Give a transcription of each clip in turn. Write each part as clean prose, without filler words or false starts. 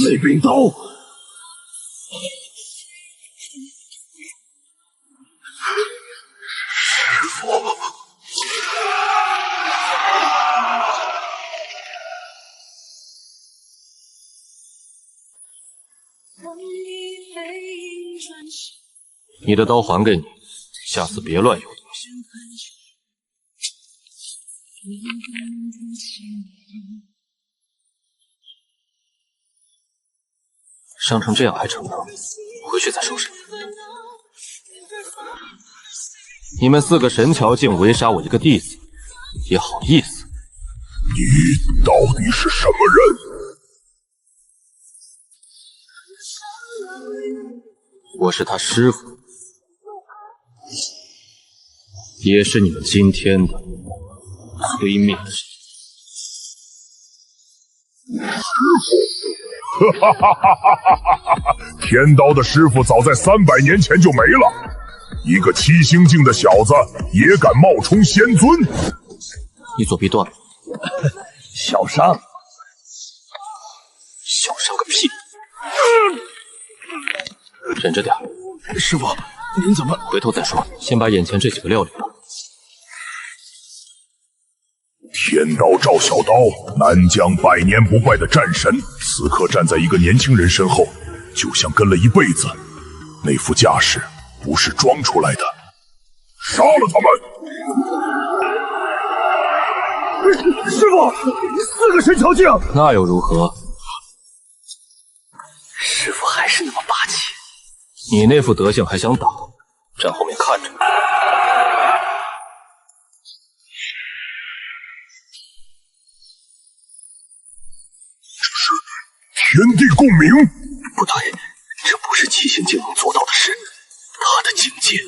内禀刀。师傅。 你的刀还给你，下次别乱有东西。伤成这样还逞能，回去再收拾。你们4个神桥竟围杀我一个弟子，也好意思？你到底是什么人？ 我是他师傅，也是你们今天的催命神。师傅，哈哈哈哈哈！天刀的师傅早在300年前就没了，一个七星境的小子也敢冒充仙尊？你左臂断了，小伤，小伤个屁！忍着点。师傅，您怎么？回头再说，先把眼前这几个料理了。天刀赵小刀，南疆100年不败的战神，此刻站在一个年轻人身后，就像跟了一辈子。那副架势不是装出来的。杀了他们！师傅，4个神桥境，那又如何？师傅还是那么霸气。 你那副德行还想打？站后面看着。这是天地共鸣。不对，这不是七星境能做到的事。他的境界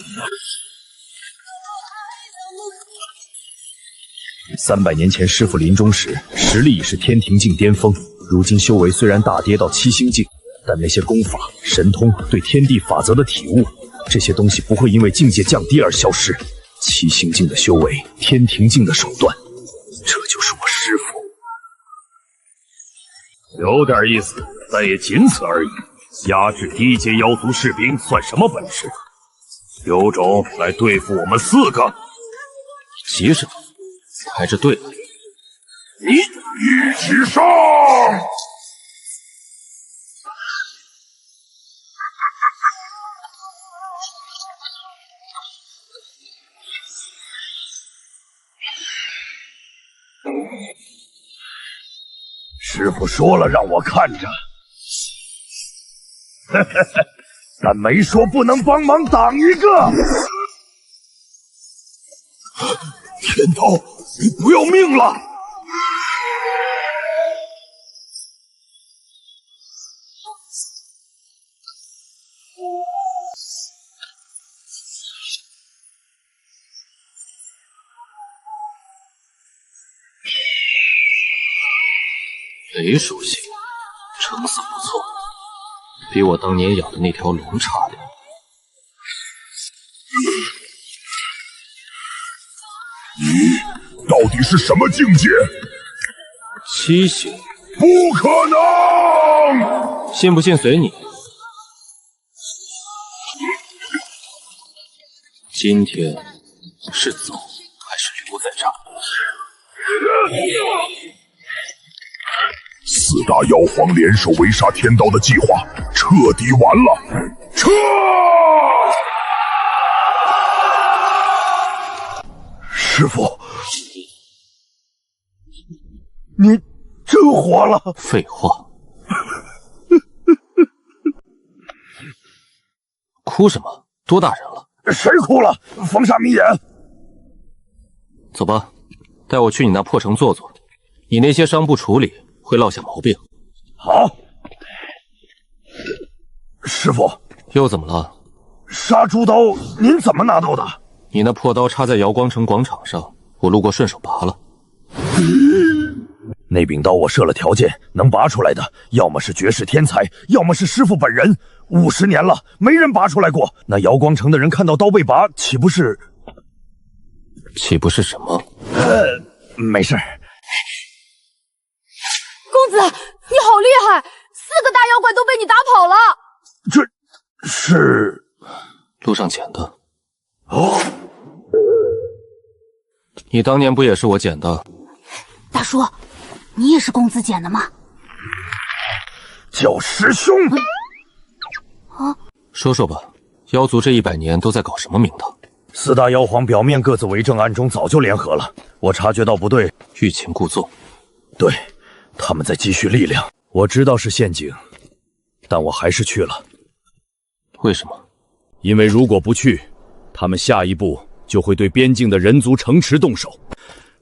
，300年前师傅临终时，实力已是天庭境巅峰。如今修为虽然大跌到七星境。 但那些功法、神通对天地法则的体悟，这些东西不会因为境界降低而消失。七星境的修为，天庭境的手段，这就是我师傅。有点意思，但也仅此而已。压制低阶妖族士兵算什么本事？有种来对付我们4个！急什么？排着队来。你一起上！ 师傅说了让我看着，但没说不能帮忙挡一个。天刀，你不要命了！雷属性，成色不错，比我当年养的那条龙差点。你到底是什么境界？七星？不可能！信不信随你。今天是走还是留在这儿？4大妖皇联手围杀天刀的计划彻底完了！撤！师傅，你真活了？废话。哭什么？多大人了？谁哭了？风煞迷眼。走吧，带我去你那破城坐坐。你那些伤不处理，会落下毛病。好。师傅，又怎么了？杀猪刀您怎么拿到的？你那破刀插在瑶光城广场上，我路过顺手拔了。那柄刀我设了条件，能拔出来的，要么是绝世天才，要么是师傅本人。50年了，没人拔出来过。那瑶光城的人看到刀被拔，岂不是什么？没事。公子，你好厉害！个大妖怪都被你打跑了。这是路上捡的。哦，你当年不也是我捡的？大叔，你也是公子捡的吗？叫师兄。说说吧，妖族这100年都在搞什么名堂？四大妖皇表面各自为政，暗中早就联合了。我察觉到不对，欲擒故纵。对，他们在积蓄力量。我知道是陷阱，但我还是去了。为什么？因为如果不去，他们下一步就会对边境的人族城池动手。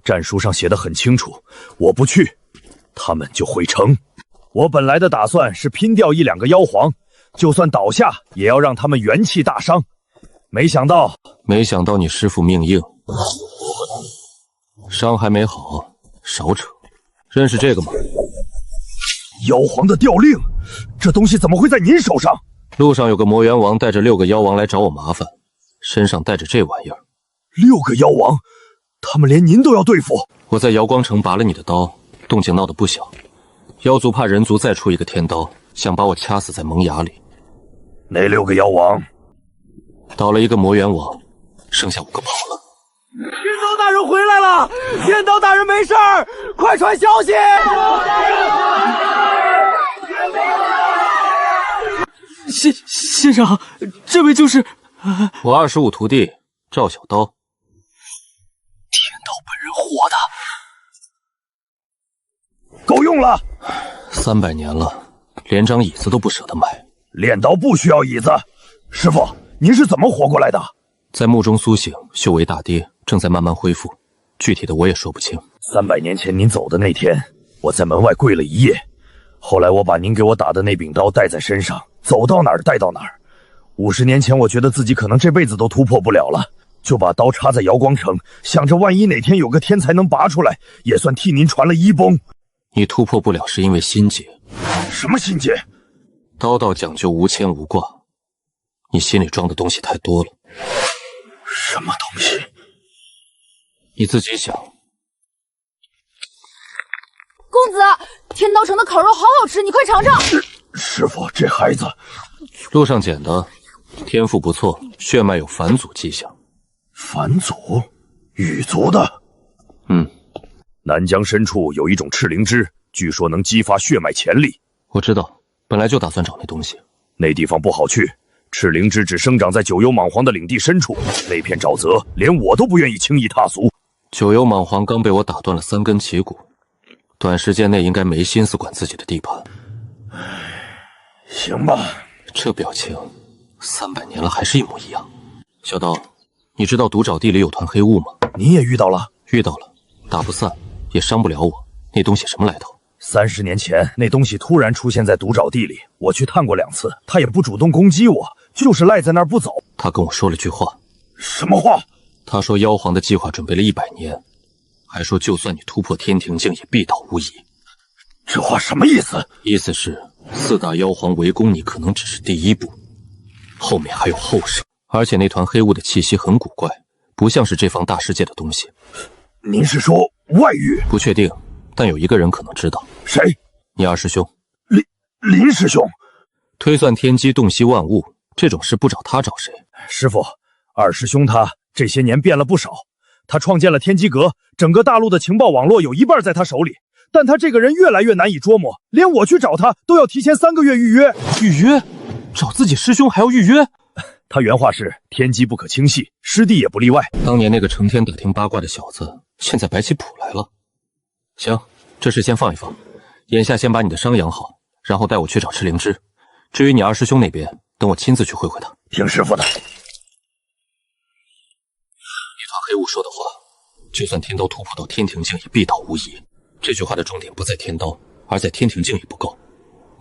战书上写得很清楚，我不去，他们就毁城。我本来的打算是拼掉1、2个妖皇，就算倒下，也要让他们元气大伤。没想到你师父命硬，伤还没好，少扯。认识这个吗？妖皇的调令，这东西怎么会在您手上？路上有个魔元王带着6个妖王来找我麻烦，身上带着这玩意儿。6个妖王，他们连您都要对付。我在瑶光城拔了你的刀，动静闹得不小。妖族怕人族再出一个天刀，想把我掐死在萌芽里。哪6个妖王？倒了一个魔元王，剩下5个跑了。天刀大人回来了！天刀大人没事儿，快传消息！先生，这位就是我25徒弟赵小刀。天刀本人活的，够用了！300年了，连张椅子都不舍得买。练刀不需要椅子。师傅，您是怎么活过来的？在墓中苏醒，修为大跌，正在慢慢恢复。具体的我也说不清。300年前您走的那天，我在门外跪了1夜。后来我把您给我打的那柄刀带在身上，走到哪儿带到哪儿。50年前，我觉得自己可能这辈子都突破不了了，就把刀插在瑶光城，想着万一哪天有个天才能拔出来，也算替您传了衣崩。你突破不了是因为心结。什么心结？刀道讲究无牵无挂，你心里装的东西太多了。什么东西？你自己想。公子，天刀城的烤肉好好吃，你快尝尝。师傅，这孩子路上捡的，天赋不错，血脉有返祖迹象。返祖？羽族的？南疆深处有一种赤灵芝，据说能激发血脉潜力。我知道，本来就打算找那东西。那地方不好去，赤灵芝只生长在九幽莽皇的领地深处，那片沼泽连我都不愿意轻易踏足。九幽莽皇刚被我打断了3根旗骨，短时间内应该没心思管自己的地盘。行吧，这表情，300年了还是一模一样。小刀，你知道毒沼地里有团黑雾吗？你也遇到了？遇到了，打不散，也伤不了我。那东西什么来头？30年前，那东西突然出现在毒沼地里，我去探过2次，它也不主动攻击我，就是赖在那儿不走。他跟我说了句话。什么话？他说妖皇的计划准备了100年，还说就算你突破天庭境也必倒无疑。这话什么意思？意思是4大妖皇围攻你可能只是第一步，后面还有后事。而且那团黑雾的气息很古怪，不像是这方大世界的东西。您是说外域？不确定，但有一个人可能知道。谁？你二师兄。林师兄。推算天机，洞悉万物，这种事不找他找谁？师傅，二师兄他这些年变了不少，他创建了天机阁，整个大陆的情报网络有一半在他手里。但他这个人越来越难以捉摸，连我去找他都要提前3个月预约。预约？找自己师兄还要预约？他原话是天机不可轻细，师弟也不例外。当年那个成天打听八卦的小子，现在摆起谱来了。行，这事先放一放，眼下先把你的伤养好，然后带我去找赤灵芝。至于你二师兄那边，等我亲自去会会他。听师傅的。一团黑雾说的话，就算天刀突破到天庭境也必倒无疑。这句话的重点不在天刀，而在天庭境也不够。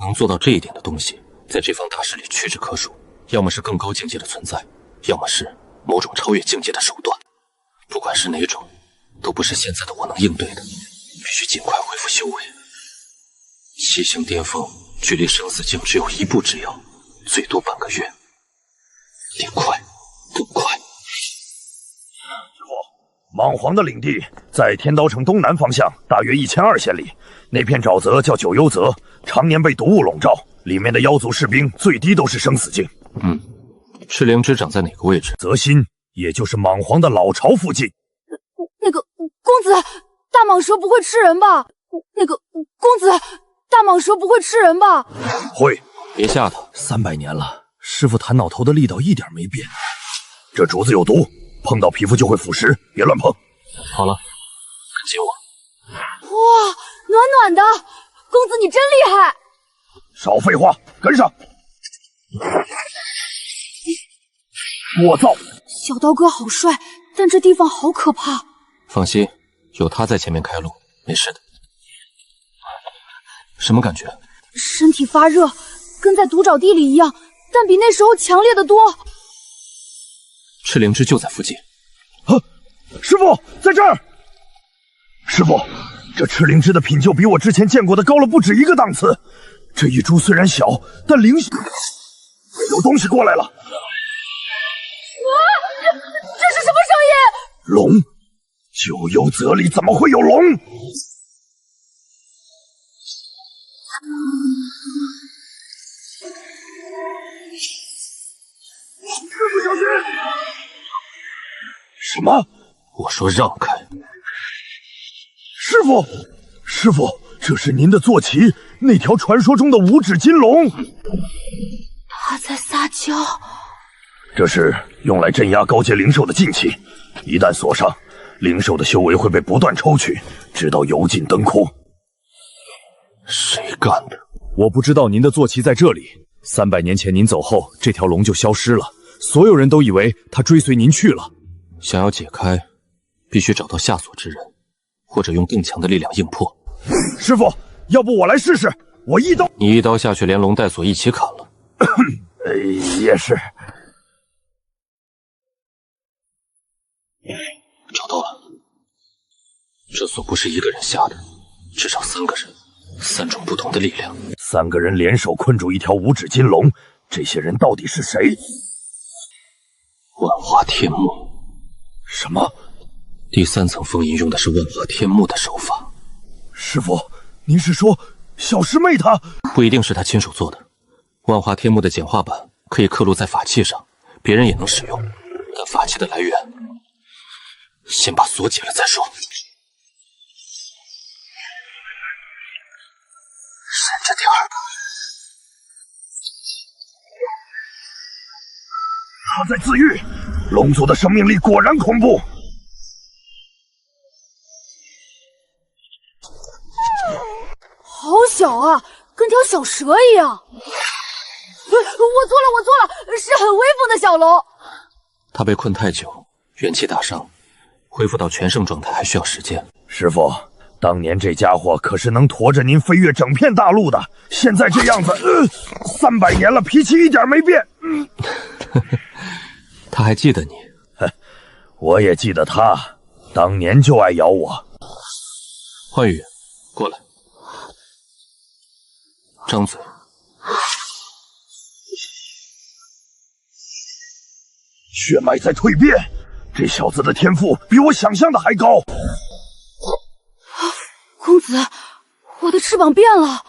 能做到这一点的东西，在这方大势里屈指可数，要么是更高境界的存在，要么是某种超越境界的手段。不管是哪种，都不是现在的我能应对的，必须尽快恢复修为。七星巅峰距离生死境只有1步之遥，最多半个月。得快，更快！师傅，莽皇的领地在天刀城东南方向，大约1200千里。那片沼泽叫九幽泽，常年被毒雾笼罩，里面的妖族士兵最低都是生死境。赤灵芝长在哪个位置？泽心，也就是莽皇的老巢附近。那个公子，大蟒蛇不会吃人吧？那个公子，大蟒蛇不会吃人吧？会，别吓他。 300年了，师傅弹脑头的力道一点没变。这竹子有毒，碰到皮肤就会腐蚀，别乱碰。好了，跟紧我。哇，暖暖的，公子你真厉害！少废话，跟上。我操！小刀哥好帅，但这地方好可怕。放心，有他在前面开路，没事的。什么感觉？身体发热，跟在毒沼地里一样，但比那时候强烈的多。赤灵芝就在附近。师傅，在这儿！师傅，这赤灵芝的品就比我之前见过的高了不止一个档次。这一株虽然小，但灵性有东西过来了。这是什么声音？龙！九幽泽里怎么会有龙？师傅小心！什么？我说让开！师傅，这是您的坐骑，那条传说中的五指金龙。他在撒娇。这是用来镇压高阶灵兽的禁器，一旦锁上，灵兽的修为会被不断抽取，直到油尽灯枯。谁干的？我不知道您的坐骑在这里。300年前您走后，这条龙就消失了，所有人都以为它追随您去了。想要解开，必须找到下锁之人，或者用更强的力量硬破。师傅，要不我来试试？我一刀……你一刀下去，连龙带锁一起砍了。也是。找到了，这锁不是一个人下的，至少3个人，3种不同的力量。3个人联手困住一条五指金龙，这些人到底是谁？万花天幕。什么？第3层封印用的是万花天幕的手法。师傅，您是说小师妹她？不一定是她亲手做的。万花天幕的简化版可以刻录在法器上，别人也能使用。但法器的来源，先把锁解了再说。闪着点儿。他在自愈，龙族的生命力果然恐怖。好小啊，跟条小蛇一样。我错了，是很威风的小龙。他被困太久，元气大伤，恢复到全盛状态还需要时间。师傅，当年这家伙可是能驮着您飞越整片大陆的，现在这样子，300年了，脾气一点没变。他还记得你？我也记得他，当年就爱咬我。幻羽，过来，张嘴。血脉在蜕变，这小子的天赋比我想象的还高。公子，我的翅膀变了。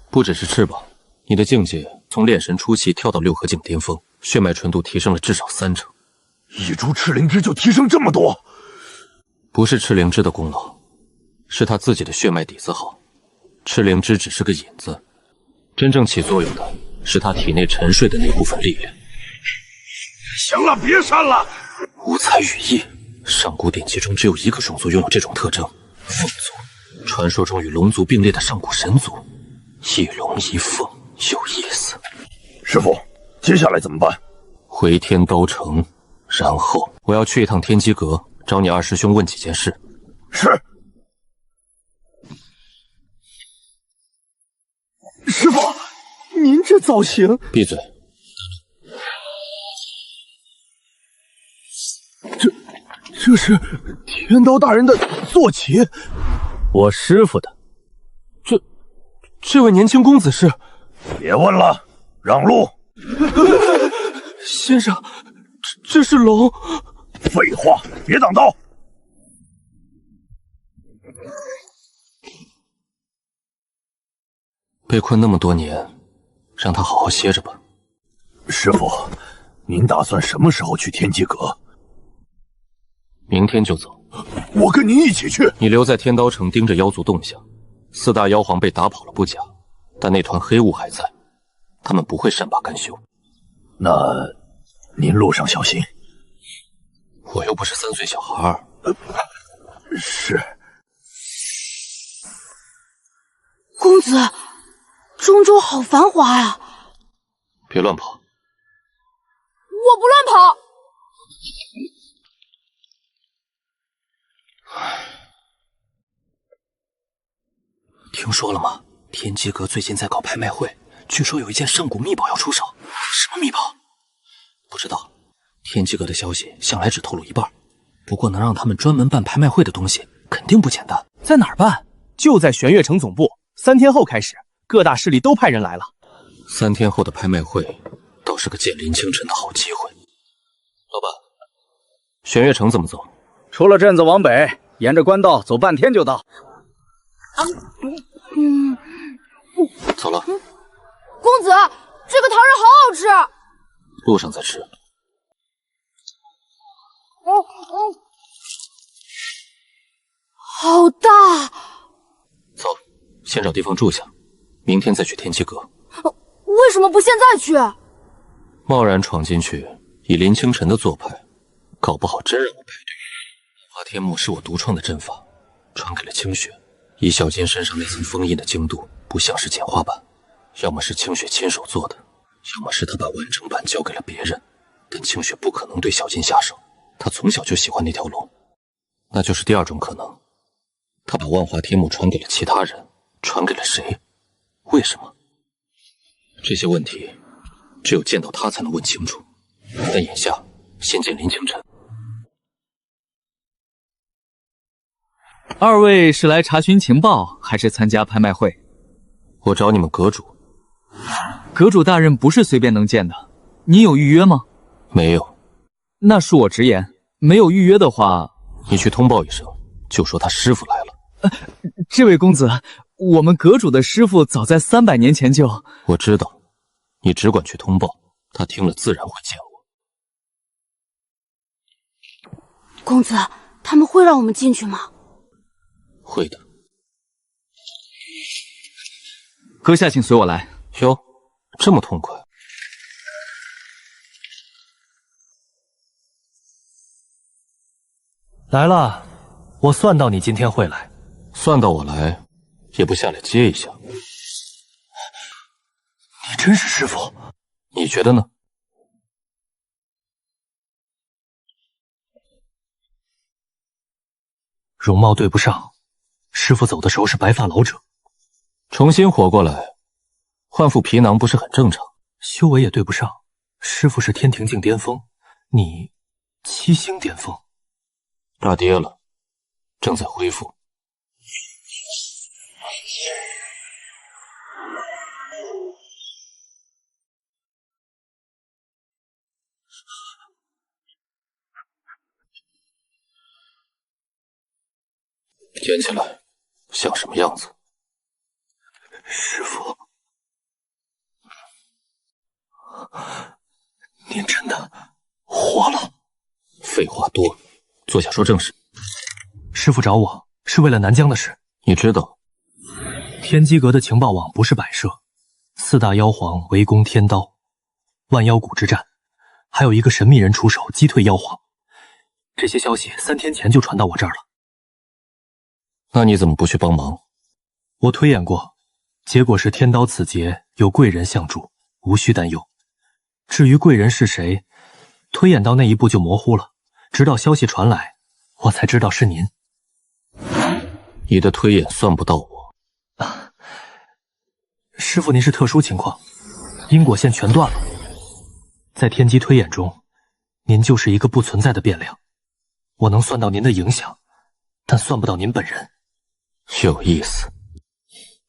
不只是翅膀，你的境界从炼神初期跳到六合境巅峰，血脉纯度提升了至少3成。一株赤灵芝就提升这么多？不是赤灵芝的功劳，是他自己的血脉底子好。赤灵芝只是个引子，真正起作用的是他体内沉睡的那部分力量。行了，别删了。五彩羽翼，上古典籍中只有一个种族拥有这种特征，凤族。传说中与龙族并列的上古神族，一龙一凤，有意思。师傅，接下来怎么办？回天刀城，然后我要去一趟天机阁，找你二师兄问几件事。是。师傅，您这造型……闭嘴！这是天刀大人的坐骑，我师傅的。这位年轻公子是？别问了，让路。先生，这是龙。废话，别挡道。被困那么多年，让他好好歇着吧。师傅，您打算什么时候去天机阁？明天就走。我跟您一起去。你留在天刀城盯着妖族动向。4大妖皇被打跑了不假，但那团黑雾还在，他们不会善罢甘休。那您路上小心。我又不是3岁小孩儿。是。公子，中州好繁华呀！别乱跑。我不乱跑。听说了吗？天机阁最近在搞拍卖会，据说有一件上古秘宝要出手。什么秘宝？不知道。天机阁的消息向来只透露一半，不过能让他们专门办拍卖会的东西，肯定不简单。在哪儿办？就在玄月城总部。3天后开始，各大势力都派人来了。3天后的拍卖会，倒是个见林清晨的好机会。老板，玄月城怎么走？出了镇子往北，沿着官道走半天就到。走了。公子，这个糖人好好吃。路上再吃。好大。走，先找地方住下，明天再去天机阁。为什么不现在去？贸然闯进去，以林清晨的做派，搞不好真让我排队。花天幕是我独创的阵法，传给了清雪。以小金身上那层封印的精度，不像是简化版，要么是清雪亲手做的，要么是他把完整版交给了别人。但清雪不可能对小金下手，他从小就喜欢那条龙。那就是第二种可能，他把万华天幕传给了其他人，传给了谁？为什么？这些问题只有见到他才能问清楚。但眼下先见林清晨。2位是来查询情报，还是参加拍卖会？我找你们阁主。阁主大人不是随便能见的，您有预约吗？没有。那恕我直言，没有预约的话，你去通报一声，就说他师傅来了。这位公子，我们阁主的师傅早在300年前就……我知道，你只管去通报，他听了自然会见我。公子，他们会让我们进去吗？会的。阁下，请随我来。哟，这么痛快。来了，我算到你今天会来。算到我来，也不下来接一下。你真是师傅？你觉得呢？容貌对不上，师傅走的时候是白发老者，重新活过来，换副皮囊不是很正常？修为也对不上，师傅是天庭境巅峰，你7星巅峰。大跌了，正在恢复。捡起来，像什么样子？师傅，您真的活了？废话多，坐下说正事。师傅找我是为了南疆的事。你知道，天机阁的情报网不是摆设，4大妖皇围攻天刀，万妖谷之战，还有一个神秘人出手击退妖皇。这些消息3天前就传到我这儿了。那你怎么不去帮忙？我推演过，结果是天刀此劫有贵人相助，无需担忧。至于贵人是谁，推演到那一步就模糊了，直到消息传来，我才知道是您。你的推演算不到我。师傅您是特殊情况，因果线全断了。在天机推演中，您就是一个不存在的变量。我能算到您的影响，但算不到您本人。有意思。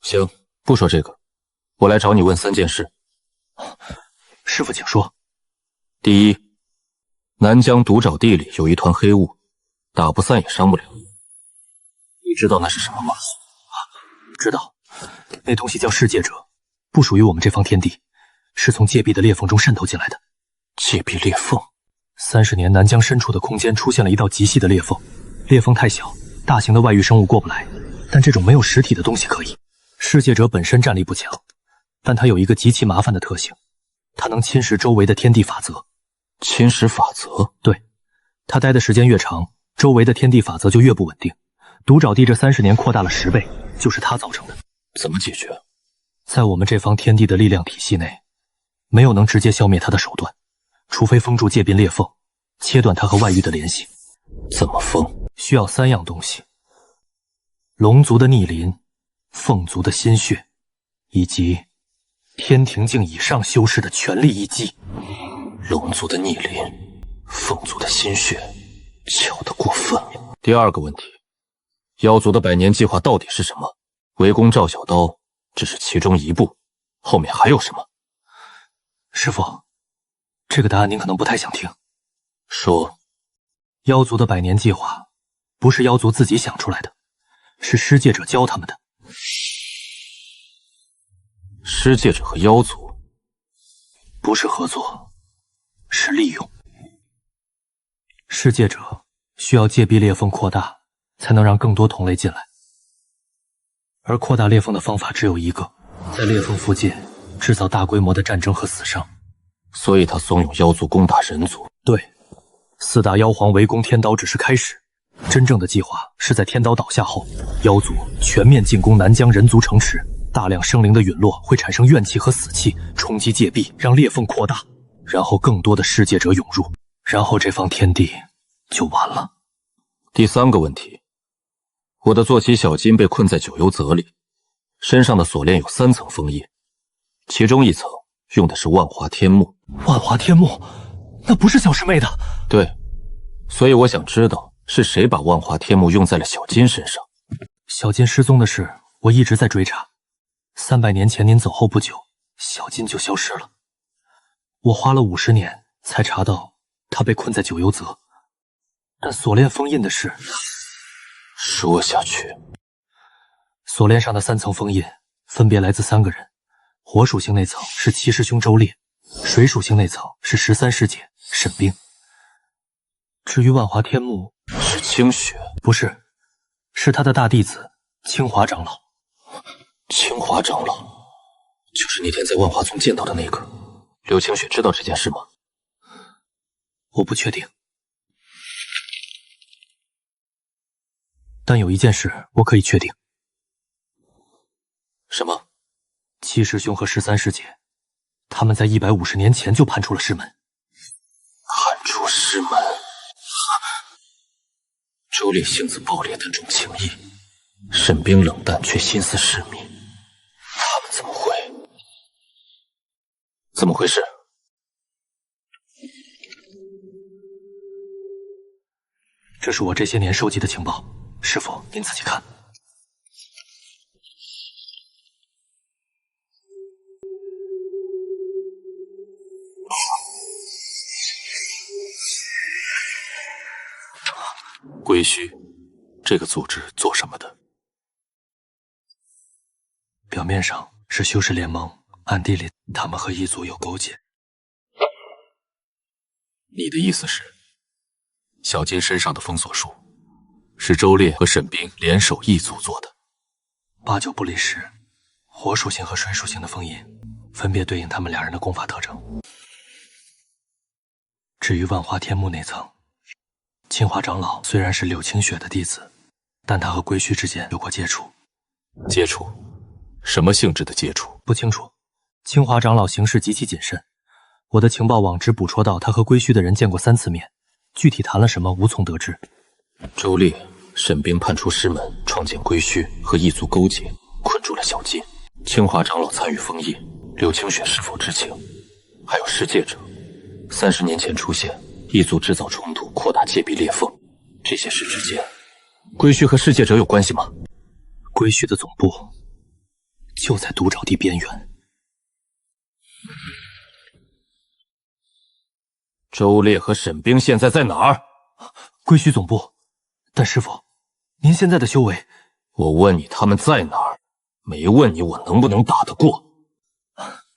行，不说这个，我来找你问3件事。师傅请说。第一，南疆独沼地里有一团黑雾，打不散也伤不了。你知道那是什么吗？知道，那东西叫噬界者，不属于我们这方天地，是从界壁的裂缝中渗透进来的。界壁裂缝，30年南疆深处的空间出现了一道极细的裂缝，裂缝太小，大型的外域生物过不来，但这种没有实体的东西可以。噬界者本身战力不强，但它有一个极其麻烦的特性，它能侵蚀周围的天地法则。侵蚀法则？对，它待的时间越长，周围的天地法则就越不稳定。独爪地这30年扩大了10倍，就是它造成的。怎么解决？在我们这方天地的力量体系内，没有能直接消灭它的手段，除非封住界壁裂缝，切断它和外域的联系。怎么封？需要3样东西：龙族的逆鳞、凤族的心血，以及天庭境以上修士的全力一击。龙族的逆鳞，凤族的心血，巧得过分了。第二个问题，妖族的100年计划到底是什么？围攻赵小刀只是其中一步，后面还有什么？师父，这个答案您可能不太想听。说，妖族的100年计划不是妖族自己想出来的，是失界者教他们的。失界者和妖族不是合作，是利用。失界者需要界壁裂缝扩大，才能让更多同类进来。而扩大裂缝的方法只有一个，在裂缝附近制造大规模的战争和死伤。所以他怂恿妖族攻打人族。对，4大妖皇围攻天刀只是开始，真正的计划是在天刀倒下后，妖族全面进攻南疆人族城池，大量生灵的陨落会产生怨气和死气，冲击界壁，让裂缝扩大，然后更多的世界者涌入，然后这方天地就完了。第3个问题，我的坐骑小金被困在九幽泽里，身上的锁链有3层封印，其中一层用的是万华天幕。万华天幕，那不是小师妹的。对，所以我想知道是谁把万华天幕用在了小金身上。小金失踪的事我一直在追查，300年前您走后不久，小金就消失了。我花了50年才查到她被困在九幽泽，但锁链封印的事……说下去。锁链上的3层封印分别来自3个人，火属性那层是七师兄周烈，水属性那层是13师姐沈冰。至于万华天幕，是清雪？不是，是他的大弟子清华长老。清华长老就是那天在万华宗见到的那个。刘清雪知道这件事吗？我不确定，但有一件事我可以确定。什么？七师兄和13师姐，他们在150年前就叛出了师门。叛出师门？周烈性子暴烈但重情义，沈冰冷淡却心思细密，他们怎么会？怎么回事？这是我这些年收集的情报，师父您自己看。归墟这个组织做什么的？表面上是修士联盟，暗地里他们和异族有勾结。你的意思是，小金身上的封锁术是周烈和沈冰联手异族做的？8九不离十，火属性和水属性的封印分别对应他们2人的功法特征。至于万华天幕那层，清华长老虽然是柳清雪的弟子，但他和归墟之间有过接触。接触？什么性质的接触？不清楚。清华长老行事极其谨慎，我的情报网只捕捉到他和归墟的人见过3次面，具体谈了什么无从得知。周烈、沈冰叛出师门，创建归墟，和异族勾结，困住了小金。清华长老参与封印，柳清雪是否知情？还有世界者，30年前出现，异族制造冲突，扩大界壁裂缝，这些事之间，归墟和世界者有关系吗？归墟的总部就在独爪地边缘。周烈和沈冰现在在哪儿？归墟总部。但师父，您现在的修为……我问你他们在哪儿，没问你我能不能打得过。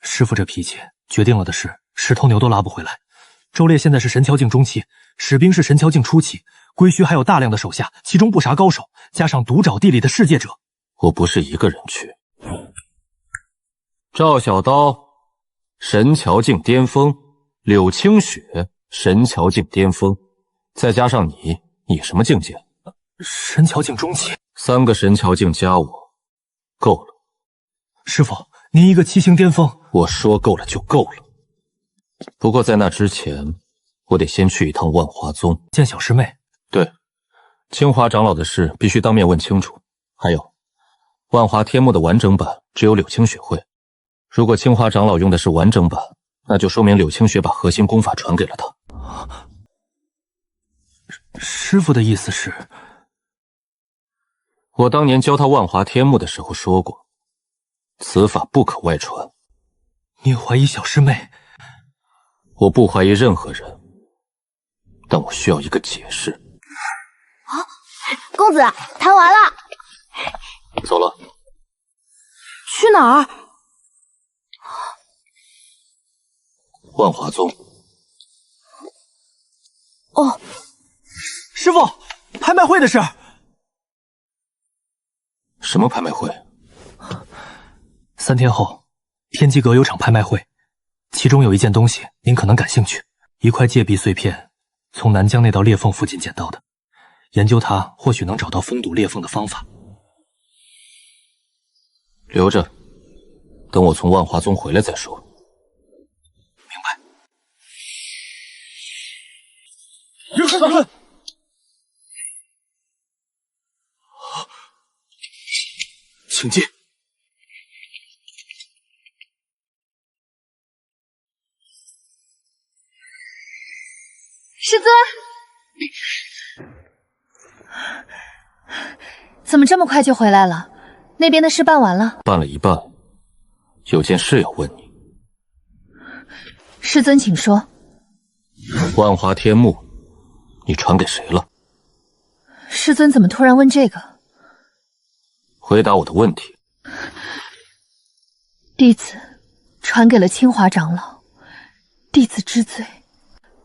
师傅这脾气，决定了的事，10头牛都拉不回来。周烈现在是神桥境中期，史冰是神桥境初期，归墟还有大量的手下，其中不乏高手，加上独沼地里的世界者。我不是一个人去。赵小刀，神桥境巅峰；柳青雪，神桥境巅峰。再加上你，你什么境界？神桥境中期。3个神桥境加我，够了。师傅，您一个7星巅峰，我说够了就够了。不过在那之前，我得先去一趟万华宗见小师妹。对，清华长老的事必须当面问清楚。还有，万华天幕的完整版只有柳青雪会。如果清华长老用的是完整版，那就说明柳青雪把核心功法传给了他。师傅的意思是？我当年教他万华天幕的时候说过，此法不可外传。你怀疑小师妹？我不怀疑任何人，但我需要一个解释。啊，公子，谈完了。走了。去哪儿？万华宗。哦，师傅，拍卖会的事。什么拍卖会？3天后，天机阁有场拍卖会，其中有一件东西您可能感兴趣，一块界壁碎片，从南疆那道裂缝附近捡到的，研究它或许能找到封堵裂缝的方法。留着，等我从万华宗回来再说。明白。请进。师尊，怎么这么快就回来了？那边的事办完了？办了一半，有件事要问你。师尊，请说。万华天幕，你传给谁了？师尊怎么突然问这个？回答我的问题。弟子传给了清华长老，弟子知罪。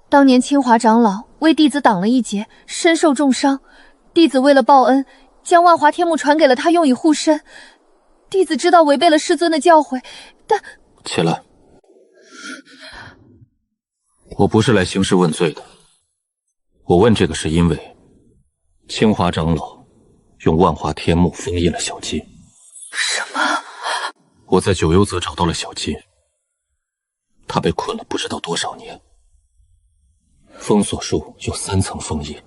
当年清华长老为弟子挡了一劫，身受重伤，弟子为了报恩，将万华天幕传给了他，用以护身。弟子知道违背了师尊的教诲，但……起来！我不是来兴师问罪的，我问这个是因为清华长老用万华天幕封印了小金。什么？我在九幽泽找到了小金，他被困了不知道多少年。封锁术有3层封印，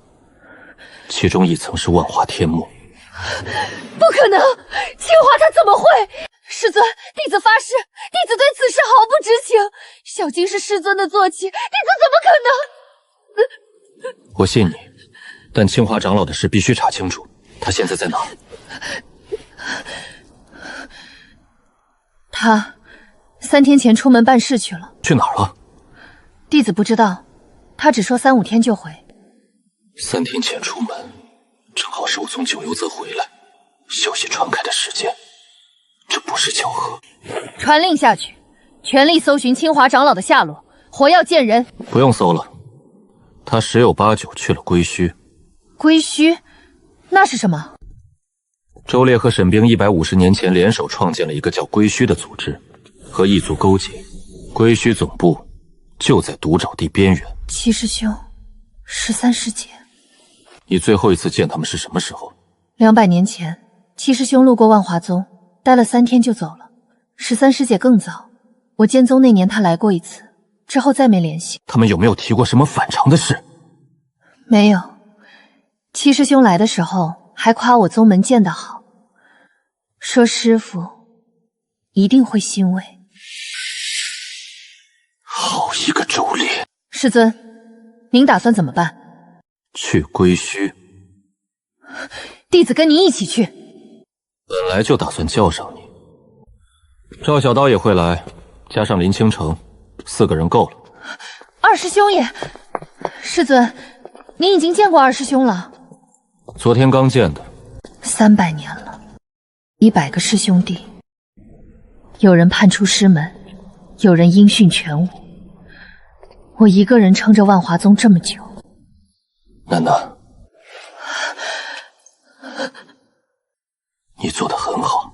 其中1层是万华天幕。不可能！清华他怎么会？师尊，弟子发誓，弟子对此事毫不知情。小金是师尊的坐骑，弟子怎么可能？我信你，但清华长老的事必须查清楚，他现在在哪儿？他3天前出门办事去了。去哪儿了？弟子不知道，他只说3、5天就回。3天前出门，正好是我从九幽泽回来，消息传开的时间，这不是巧合。传令下去，全力搜寻清华长老的下落，活要见人。不用搜了，他10有8九去了归墟。归墟？那是什么？周烈和沈冰150年前联手创建了一个叫归墟的组织，和异族勾结。归墟总部就在独沼地边缘。七师兄，13师姐，你最后一次见他们是什么时候？200年前，七师兄路过万华宗，待了3天就走了。13师姐更早，我建宗那年她来过一次，之后再没联系。他们有没有提过什么反常的事？没有。七师兄来的时候还夸我宗门建得好，说师傅一定会欣慰。好一个周烈！师尊，您打算怎么办？去归墟。弟子跟您一起去。本来就打算叫上你。赵小刀也会来，加上林倾城，4个人够了。二师兄也……师尊，您已经见过二师兄了。昨天刚见的。300年了，100个师兄弟，有人叛出师门，有人音讯全无。我一个人撑着万华宗这么久。楠楠，你做得很好。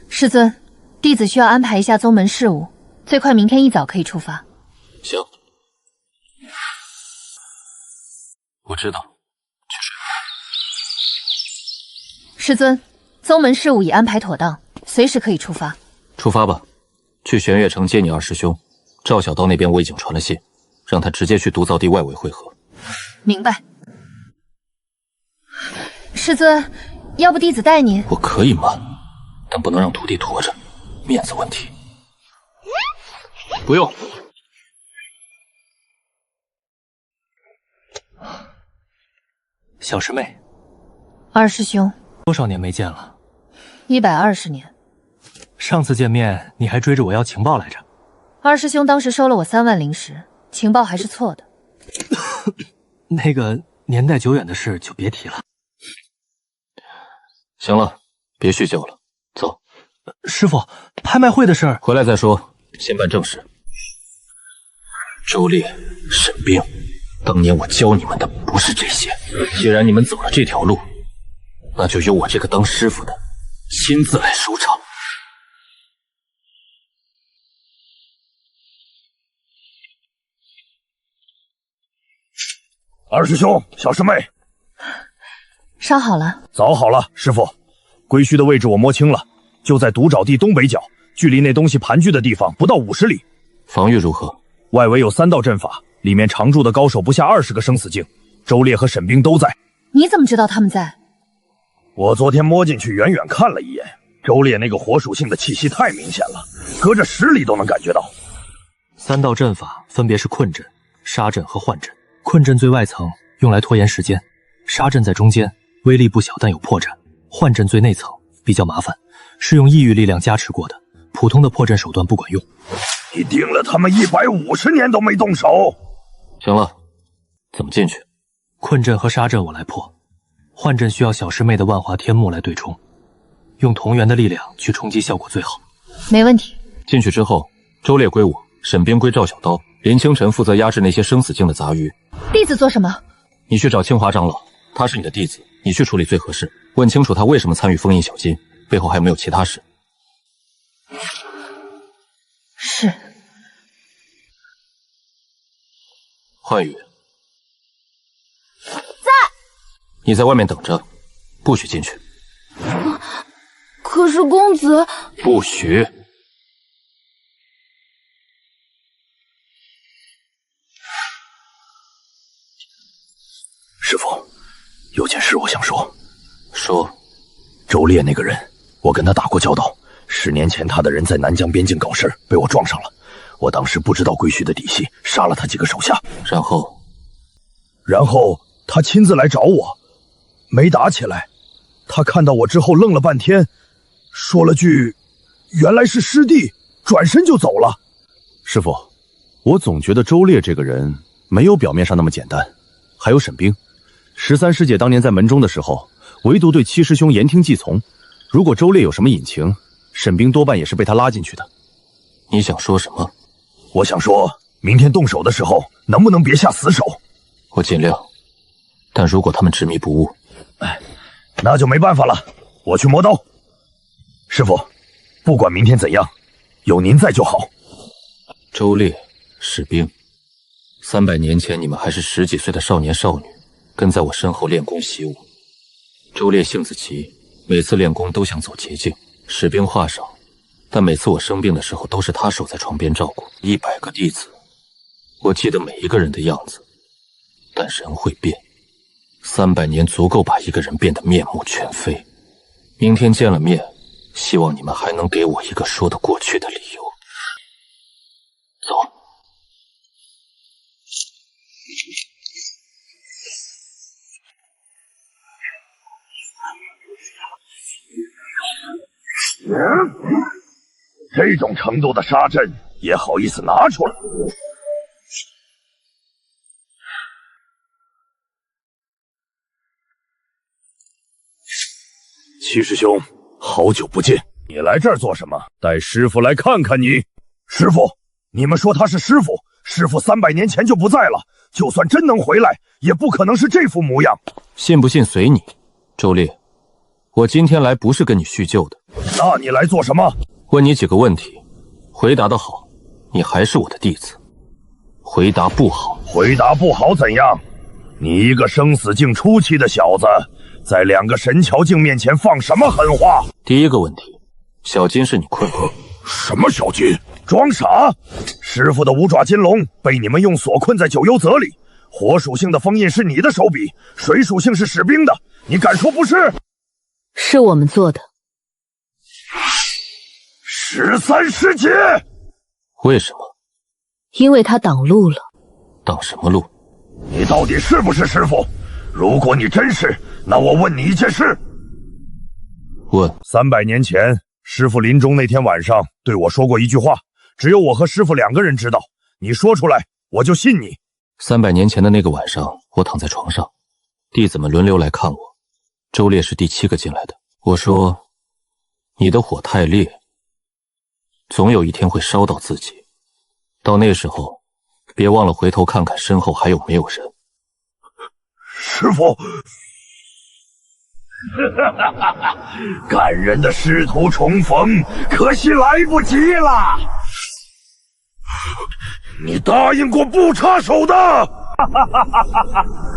师尊，弟子需要安排一下宗门事务，最快明天一早可以出发。行，我知道。师尊，宗门事务已安排妥当，随时可以出发。出发吧，去玄月城接你二师兄。赵小刀那边我已经传了信，让他直接去毒灶地外围会合。明白。师尊，要不弟子带您？我可以慢，但不能让徒弟驮着，面子问题。不用。小师妹，二师兄，多少年没见了？120年。上次见面你还追着我要情报来着。二师兄当时收了我3万灵石，情报还是错的。那个年代久远的事就别提了。行了，别叙旧了，走。师傅，拍卖会的事回来再说，先办正事。周烈、沈冰，当年我教你们的不是这些。既然你们走了这条路，那就由我这个当师傅的亲自来收场。二师兄，小师妹，伤好了？早好了，师傅。归墟的位置我摸清了，就在毒沼地东北角，距离那东西盘踞的地方不到50里。防御如何？外围有3道阵法，里面常驻的高手不下20个生死境，周烈和沈冰都在。你怎么知道他们在？我昨天摸进去，远远看了一眼，周烈那个火属性的气息太明显了，隔着10里都能感觉到。3道阵法分别是困阵、杀阵和幻阵。困阵最外层用来拖延时间，杀阵在中间，威力不小但有破绽。幻阵最内层比较麻烦，是用异域力量加持过的，普通的破阵手段不管用。你盯了他们150年都没动手。行了，怎么进去？困阵和杀阵我来破，幻阵需要小师妹的万华天幕来对冲，用同源的力量去冲击效果最好。没问题。进去之后，周烈归我，沈冰归赵小刀，林清晨负责压制那些生死境的杂鱼。弟子做什么？你去找清华长老，他是你的弟子，你去处理最合适。问清楚他为什么参与封印小金，背后还有没有其他事。是。幻宇在。你在外面等着，不许进去。可是公子，不许。师傅，有件事我想说。说。周烈那个人，我跟他打过交道。10年前他的人在南疆边境搞事，被我撞上了。我当时不知道归墟的底细，杀了他几个手下。然后他亲自来找我，没打起来。他看到我之后愣了半天，说了句原来是师弟，转身就走了。师傅，我总觉得周烈这个人没有表面上那么简单。还有沈冰，13师姐当年在门中的时候，唯独对7师兄言听计从。如果周烈有什么隐情，沈冰多半也是被他拉进去的。你想说什么？我想说，明天动手的时候，能不能别下死手？我尽量，但如果他们执迷不悟，那就没办法了。我去磨刀。师傅，不管明天怎样，有您在就好。周烈、士兵，300年前你们还是10几岁的少年少女，跟在我身后练功习武。周烈性子急，每次练功都想走捷径。士兵话少，但每次我生病的时候，都是他守在床边照顾。100个弟子，我记得每一个人的样子，但人会变。300年足够把一个人变得面目全非。明天见了面，希望你们还能给我一个说得过去的理由。走。这种程度的杀阵也好意思拿出来？7师兄，好久不见，你来这儿做什么？带师傅来看看你。师傅，你们说他是师傅，师傅300年前就不在了，就算真能回来，也不可能是这副模样。信不信随你。周烈，我今天来不是跟你叙旧的。那你来做什么？问你几个问题，回答得好，你还是我的弟子；回答不好，回答不好怎样？你一个生死境初期的小子，在2个神桥境面前放什么狠话？第一个问题，小金是你困的。什么小金？装傻！师傅的五爪金龙被你们用锁困在九幽泽里，火属性的封印是你的手笔，水属性是史冰的，你敢说不是？是我们做的。13师姐！为什么？因为他挡路了。挡什么路？你到底是不是师傅？如果你真是，那我问你一件事。问。300年前，师傅临终那天晚上对我说过一句话，只有我和师傅2个人知道。你说出来，我就信你。300年前的那个晚上，我躺在床上，弟子们轮流来看我。周烈是第7个进来的。我说：“你的火太烈，总有一天会烧到自己。到那时候，别忘了回头看看身后还有没有人。”师傅，感人的师徒重逢，可惜来不及了。你答应过不插手的。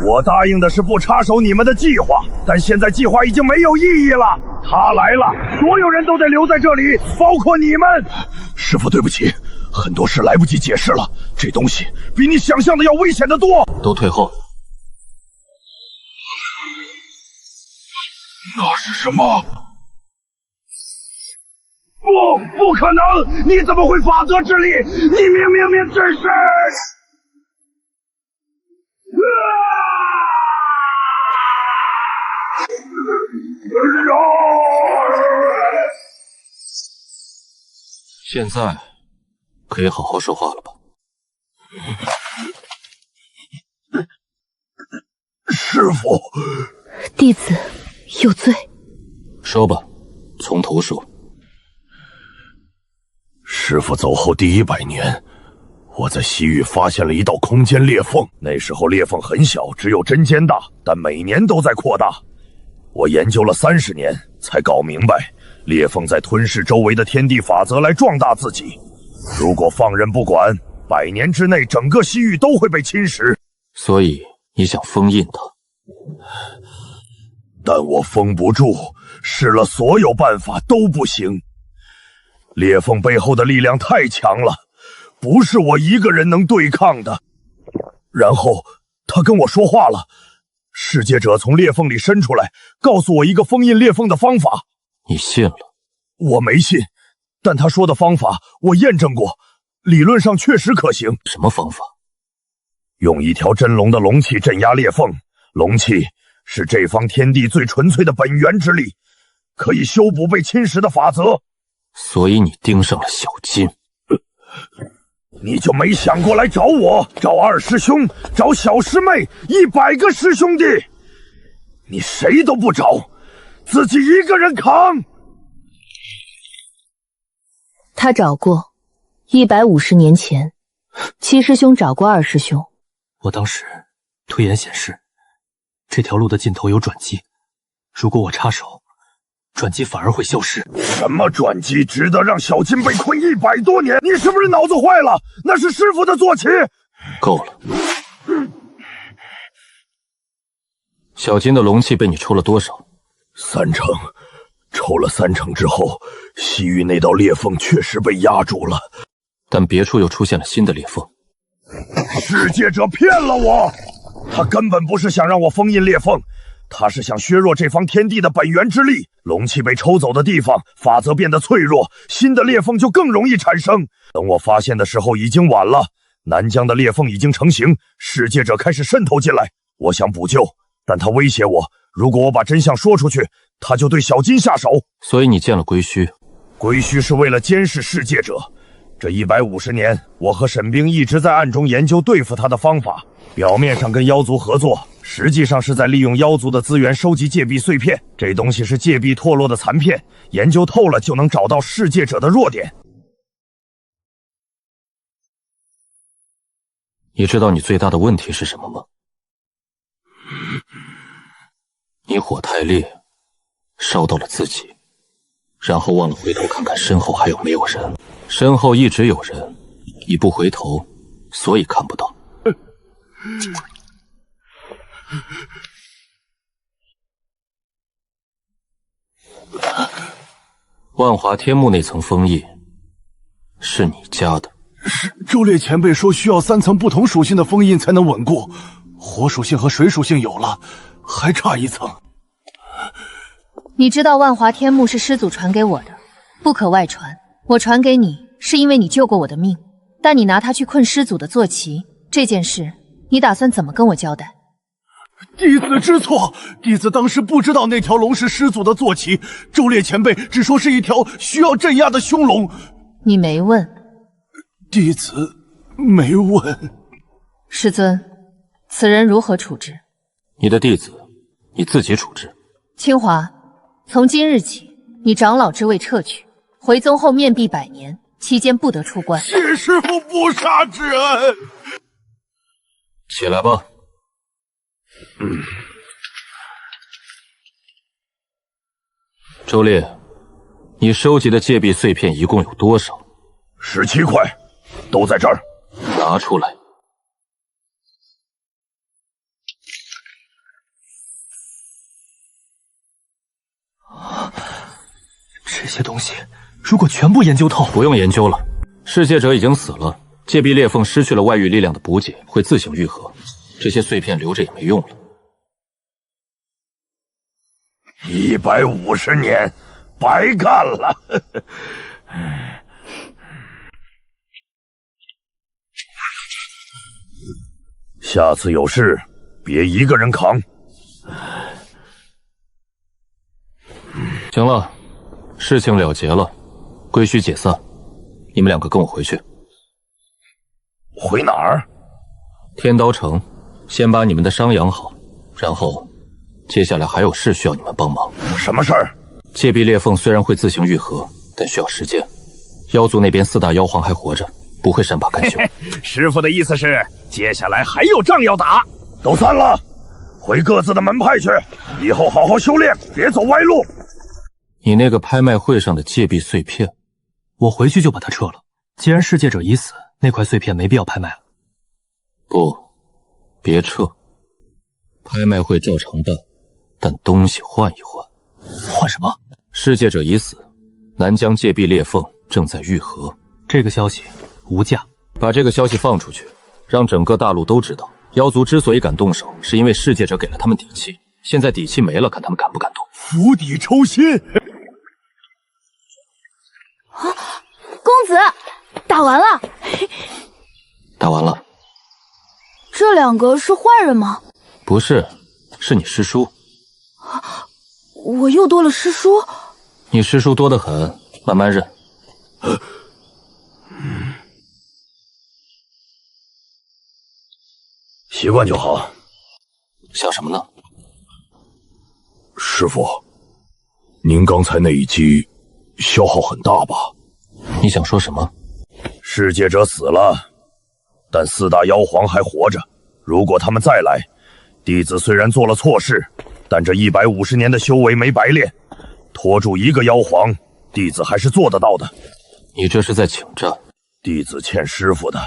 我答应的是不插手你们的计划，但现在计划已经没有意义了。他来了，所有人都得留在这里，包括你们。师傅，对不起，很多事来不及解释了。这东西比你想象的要危险得多。都退后。那是什么？不可能！你怎么会法则之力？你明只是……现在可以好好说话了吧？师傅，弟子有罪。说吧，从头说。师傅走后第100年，我在西域发现了一道空间裂缝。那时候裂缝很小，只有针尖大，但每年都在扩大。我研究了30年，才搞明白，裂缝在吞噬周围的天地法则来壮大自己。如果放任不管，100年之内整个西域都会被侵蚀。所以你想封印它？但我封不住，试了所有办法都不行。裂缝背后的力量太强了，不是我一个人能对抗的。然后他跟我说话了，世界者从裂缝里伸出来，告诉我一个封印裂缝的方法。你信了？我没信，但他说的方法我验证过，理论上确实可行。什么方法？用一条真龙的龙气镇压裂缝，龙气是这方天地最纯粹的本源之力，可以修补被侵蚀的法则。所以你盯上了小金。你就没想过来找我，找二师兄，找小师妹，100个师兄弟，你谁都不找，自己一个人扛。他找过，150年前，7师兄找过2师兄。我当时推演显示，这条路的尽头有转机，如果我插手，转机反而会消失。什么转机值得让小金被困100多年？你是不是脑子坏了？那是师傅的坐骑。够了。小金的龙气被你抽了多少？3成。抽了3成之后，西域那道裂缝确实被压住了，但别处又出现了新的裂缝。世界者骗了我，他根本不是想让我封印裂缝，他是想削弱这方天地的本源之力。龙气被抽走的地方，法则变得脆弱，新的裂缝就更容易产生。等我发现的时候已经晚了，南疆的裂缝已经成型，世界者开始渗透进来。我想补救，但他威胁我，如果我把真相说出去，他就对小金下手。所以你见了归墟？归墟是为了监视世界者。这150年，我和沈冰一直在暗中研究对付他的方法。表面上跟妖族合作，实际上是在利用妖族的资源收集界壁碎片。这东西是界壁脱落的残片，研究透了就能找到世界者的弱点。你知道你最大的问题是什么吗？你火太烈，烧到了自己，然后忘了回头看看身后还有没有人。身后一直有人，你不回头，所以看不到。万华天幕那层封印是你加的。周烈前辈说需要3层不同属性的封印才能稳固，火属性和水属性有了，还差1层。你知道万华天幕是师祖传给我的，不可外传。我传给你是因为你救过我的命，但你拿它去困师祖的坐骑，这件事你打算怎么跟我交代？弟子知错，弟子当时不知道那条龙是师祖的坐骑，周烈前辈只说是一条需要镇压的凶龙。你没问？弟子没问。师尊，此人如何处置？你的弟子，你自己处置。清华，从今日起，你长老之位撤去，回宗后面壁100年，期间不得出关。谢师父不杀之恩。起来吧。周烈，你收集的戒壁碎片一共有多少？17块，都在这儿。拿出来。这些东西如果全部研究透，不用研究了。噬戒者已经死了，戒壁裂缝失去了外域力量的补给，会自行愈合。这些碎片留着也没用了。150年，白干了。下次有事别一个人扛。行了，事情了结了，归墟解散。你们2个跟我回去。回哪儿？天刀城。先把你们的伤养好，然后接下来还有事需要你们帮忙。什么事儿？戒壁裂缝虽然会自行愈合，但需要时间。妖族那边4大妖皇还活着，不会善罢甘休。师傅的意思是，接下来还有仗要打。都散了，回各自的门派去。以后好好修炼，别走歪路。你那个拍卖会上的戒壁碎片，我回去就把它撤了。既然噬戒者已死，那块碎片没必要拍卖了。不，别撤。拍卖会照常办，但东西换一换。换什么？噬戒者已死，南疆戒壁裂缝正在愈合。这个消息无价。把这个消息放出去，让整个大陆都知道，妖族之所以敢动手，是因为噬戒者给了他们底气。现在底气没了，看他们敢不敢动。釜底抽薪。啊，公子，打完了。打完了。这2个是坏人吗？不是，是你师叔。我又多了师叔？你师叔多得很，慢慢认。习惯就好。想什么呢？师傅，您刚才那一击消耗很大吧？你想说什么？噬戒者死了，但4大妖皇还活着。如果他们再来，弟子虽然做了错事，但这150年的修为没白练，拖住1个妖皇，弟子还是做得到的。你这是在请战？弟子欠师傅的，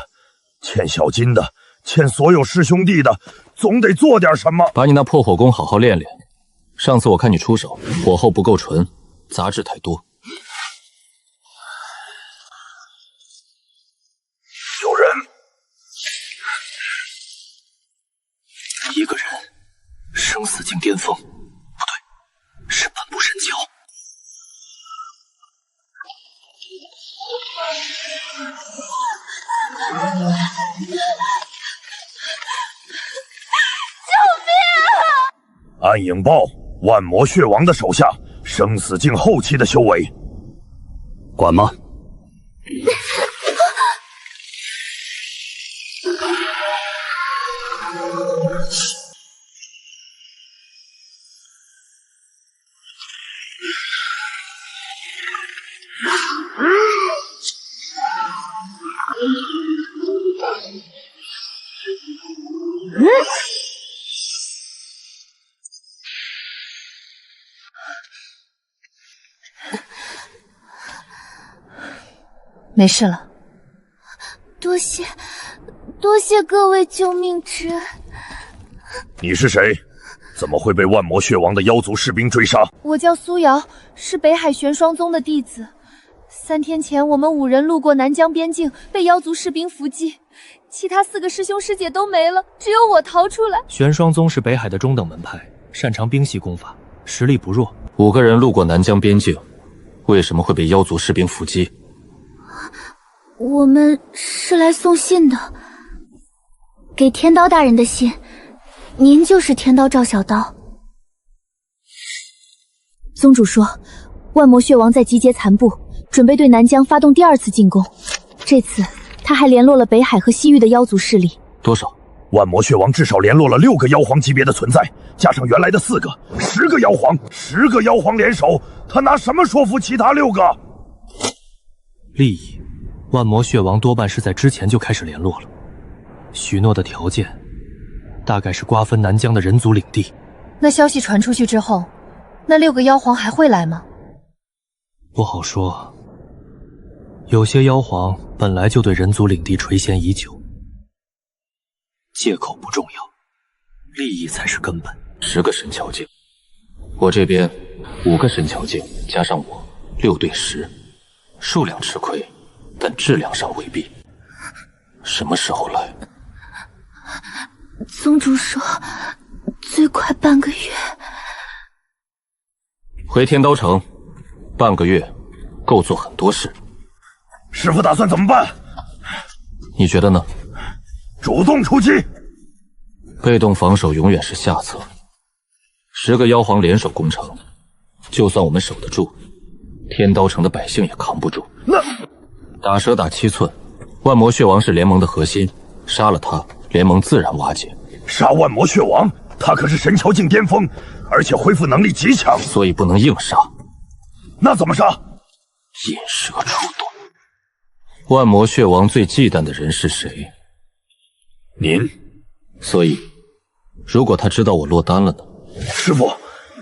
欠小金的，欠所有师兄弟的，总得做点什么。把你那破火功好好练练。上次我看你出手，火候不够纯，杂质太多。有人。一个人生死境巅峰，不对，是半步神交。救命！暗影豹，万魔血王的手下，生死境后期的修为，管吗？没事了。多谢各位救命之恩。你是谁？怎么会被万魔血王的妖族士兵追杀？我叫苏瑶，是北海玄霜宗的弟子。3天前，我们5人路过南疆边境，被妖族士兵伏击，其他4个师兄师姐都没了，只有我逃出来。玄霜宗是北海的中等门派，擅长冰系功法，实力不弱。5个人路过南疆边境，为什么会被妖族士兵伏击？我们是来送信的，给天刀大人的信。您就是天刀赵小刀。宗主说，万魔血王在集结残部，准备对南疆发动第2次进攻。这次他还联络了北海和西域的妖族势力。多少？万魔血王至少联络了6个妖皇级别的存在，加上原来的4个，10个妖皇，10个妖皇联手，他拿什么说服其他6个？利益，万魔血王多半是在之前就开始联络了，许诺的条件大概是瓜分南疆的人族领地。那消息传出去之后，那6个妖皇还会来吗？不好说，有些妖皇本来就对人族领地垂涎已久。借口不重要，利益才是根本。10个神桥境，我这边5个神桥境，加上我6对10，数量吃亏，但质量上未必。什么时候来？宗主说最快半个月。回天刀城，半个月够做很多事。师父打算怎么办？你觉得呢？主动出击。被动防守永远是下策。10个妖皇联手攻城，就算我们守得住，天刀城的百姓也扛不住。那打蛇打7寸，万魔血王是联盟的核心，杀了他，联盟自然瓦解。杀万魔血王，他可是神桥境巅峰，而且恢复能力极强，所以不能硬杀。那怎么杀？引蛇出洞。万魔血王最忌惮的人是谁？您。所以，如果他知道我落单了呢？师父，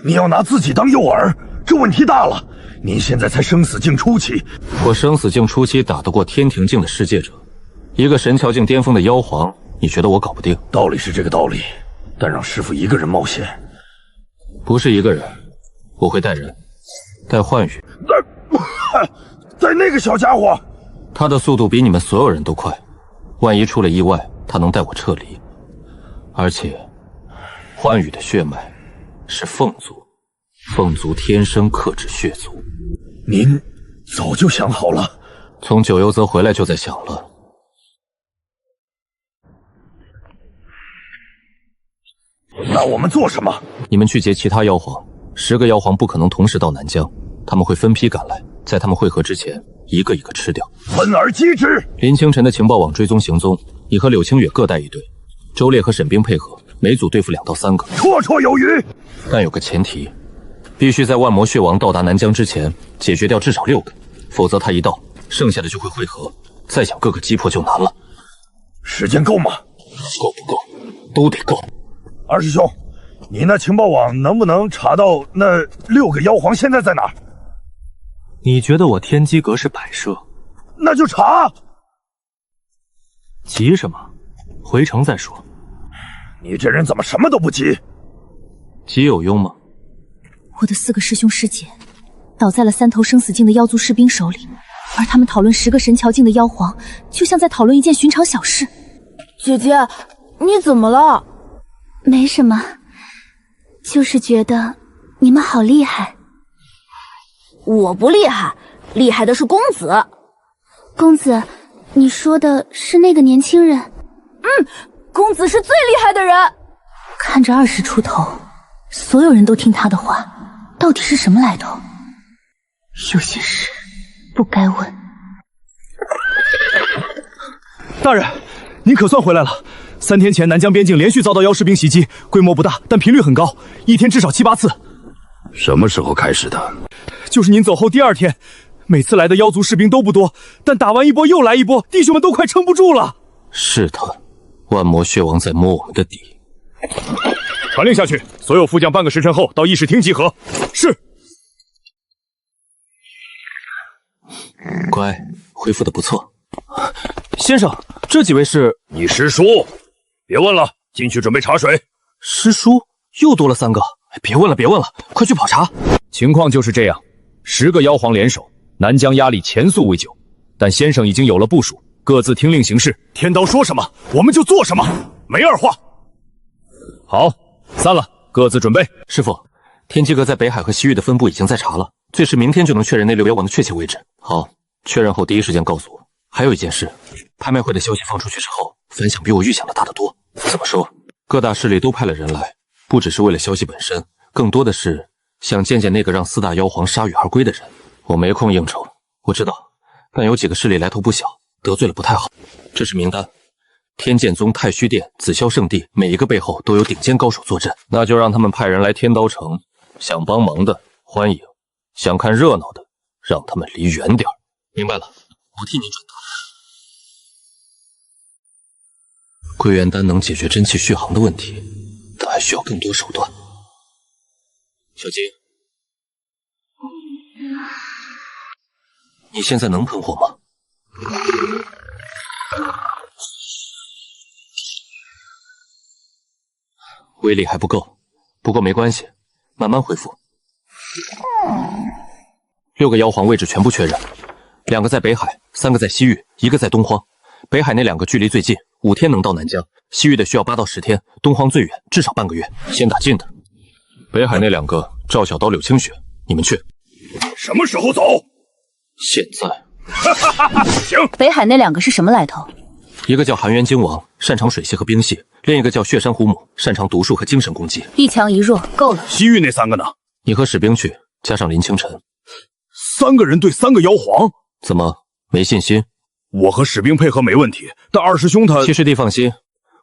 你要拿自己当诱饵，这问题大了。您现在才生死境初期，我生死境初期打得过天庭境的世界者，一个神桥境巅峰的妖皇，你觉得我搞不定？道理是这个道理，但让师父一个人冒险，不是一个人，我会带人，带幻羽。带那个小家伙，他的速度比你们所有人都快，万一出了意外，他能带我撤离。而且，幻羽的血脉是凤族，凤族天生克制血族。您早就想好了？从九幽泽回来就在想了。那我们做什么？你们去劫其他妖皇，10个妖皇不可能同时到南疆，他们会分批赶来，在他们会合之前，一个一个吃掉。分而击之。林清晨的情报网追踪行踪，你和柳清月各带一队，周烈和沈冰配合，每组对付2到3个，绰绰有余。但有个前提，必须在万魔血王到达南疆之前解决掉至少6个，否则他一到，剩下的就会汇合，再想各个击破就难了。时间够吗？够不够？都得够。二师兄，你那情报网能不能查到那6个妖皇现在在哪儿？你觉得我天机阁是摆设？那就查。急什么？回城再说。你这人怎么什么都不急？急有用吗？我的4个师兄师姐倒在了3头生死境的妖族士兵手里，而他们讨论10个神桥境的妖皇，就像在讨论一件寻常小事。姐姐，你怎么了？没什么，就是觉得你们好厉害。我不厉害，厉害的是公子。公子，你说的是那个年轻人？公子是最厉害的人。看着20出头，所有人都听他的话，到底是什么来头？有些事不该问。大人，您可算回来了。3天前南疆边境连续遭到妖士兵袭击，规模不大，但频率很高，一天至少7、8次。什么时候开始的？就是您走后第2天。每次来的妖族士兵都不多，但打完一波又来一波，弟兄们都快撑不住了。是他，万魔血王在摸我们的底。传令下去，所有副将半个时辰后到议事厅集合。是。乖，恢复的不错。先生，这几位是？你师叔，别问了，进去准备茶水。师叔又多了3个，别问了，别问了，快去跑茶。情况就是这样，10个妖皇联手，南疆压力前所未久。但先生已经有了部署，各自听令行事。天刀说什么，我们就做什么，没二话。好，散了，各自准备。师傅，天机阁在北海和西域的分布已经在查了，最迟明天就能确认那6妖王的确切位置。好，确认后第一时间告诉我。还有一件事，拍卖会的消息放出去之后，反响比我预想的大得多。怎么说？各大势力都派了人来，不只是为了消息本身，更多的是想见见那个让4大妖皇铩羽而归的人。我没空应酬，我知道，但有几个势力来头不小，得罪了不太好。这是名单，天剑宗、太虚殿、紫霄圣地，每一个背后都有顶尖高手坐镇，那就让他们派人来天刀城。想帮忙的欢迎，想看热闹的让他们离远点。明白了，我替您转达。归元丹能解决真气续航的问题，但还需要更多手段。小金，你现在能喷火吗？威力还不够，不过没关系，慢慢恢复。6个妖皇位置全部确认，2个在北海，3个在西域，1个在东荒。北海那2个距离最近，5天能到南疆；西域的需要8到10天，东荒最远，至少半个月。先打近的。北海那2个，赵小刀、柳清雪，你们去。什么时候走？现在。行。北海那2个是什么来头？一个叫寒渊精王，擅长水系和冰系；另一个叫血山虎母，擅长毒术和精神攻击。一强一弱，够了。西域那3个呢？你和史兵去，加上林清晨。3个人对3个妖皇，怎么没信心？我和史兵配合没问题，但二师兄他……七师弟放心，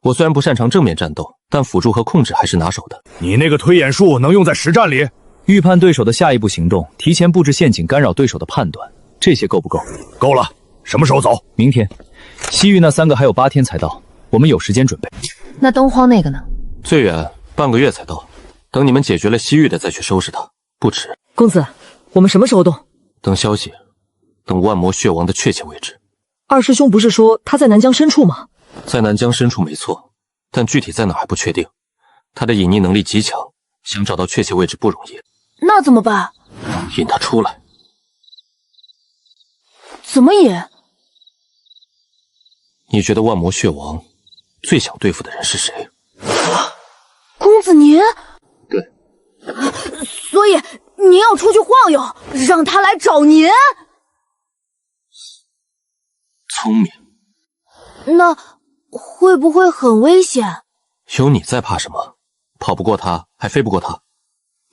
我虽然不擅长正面战斗，但辅助和控制还是拿手的。你那个推演术能用在实战里？预判对手的下一步行动，提前布置陷阱，干扰对手的判断，这些够不够？够了。什么时候走？明天。西域那3个还有8天才到，我们有时间准备。那东荒那个呢？最远半个月才到，等你们解决了西域的再去收拾他，不迟。公子，我们什么时候动？等消息，等万魔血王的确切位置。二师兄不是说他在南疆深处吗？在南疆深处没错，但具体在哪还不确定。他的隐匿能力极强，想找到确切位置不容易。那怎么办？引他出来。怎么引？你觉得万魔血王最想对付的人是谁？公子您？对。所以您要出去晃悠，让他来找您？聪明。那会不会很危险？有你在怕什么？跑不过他，还飞不过他。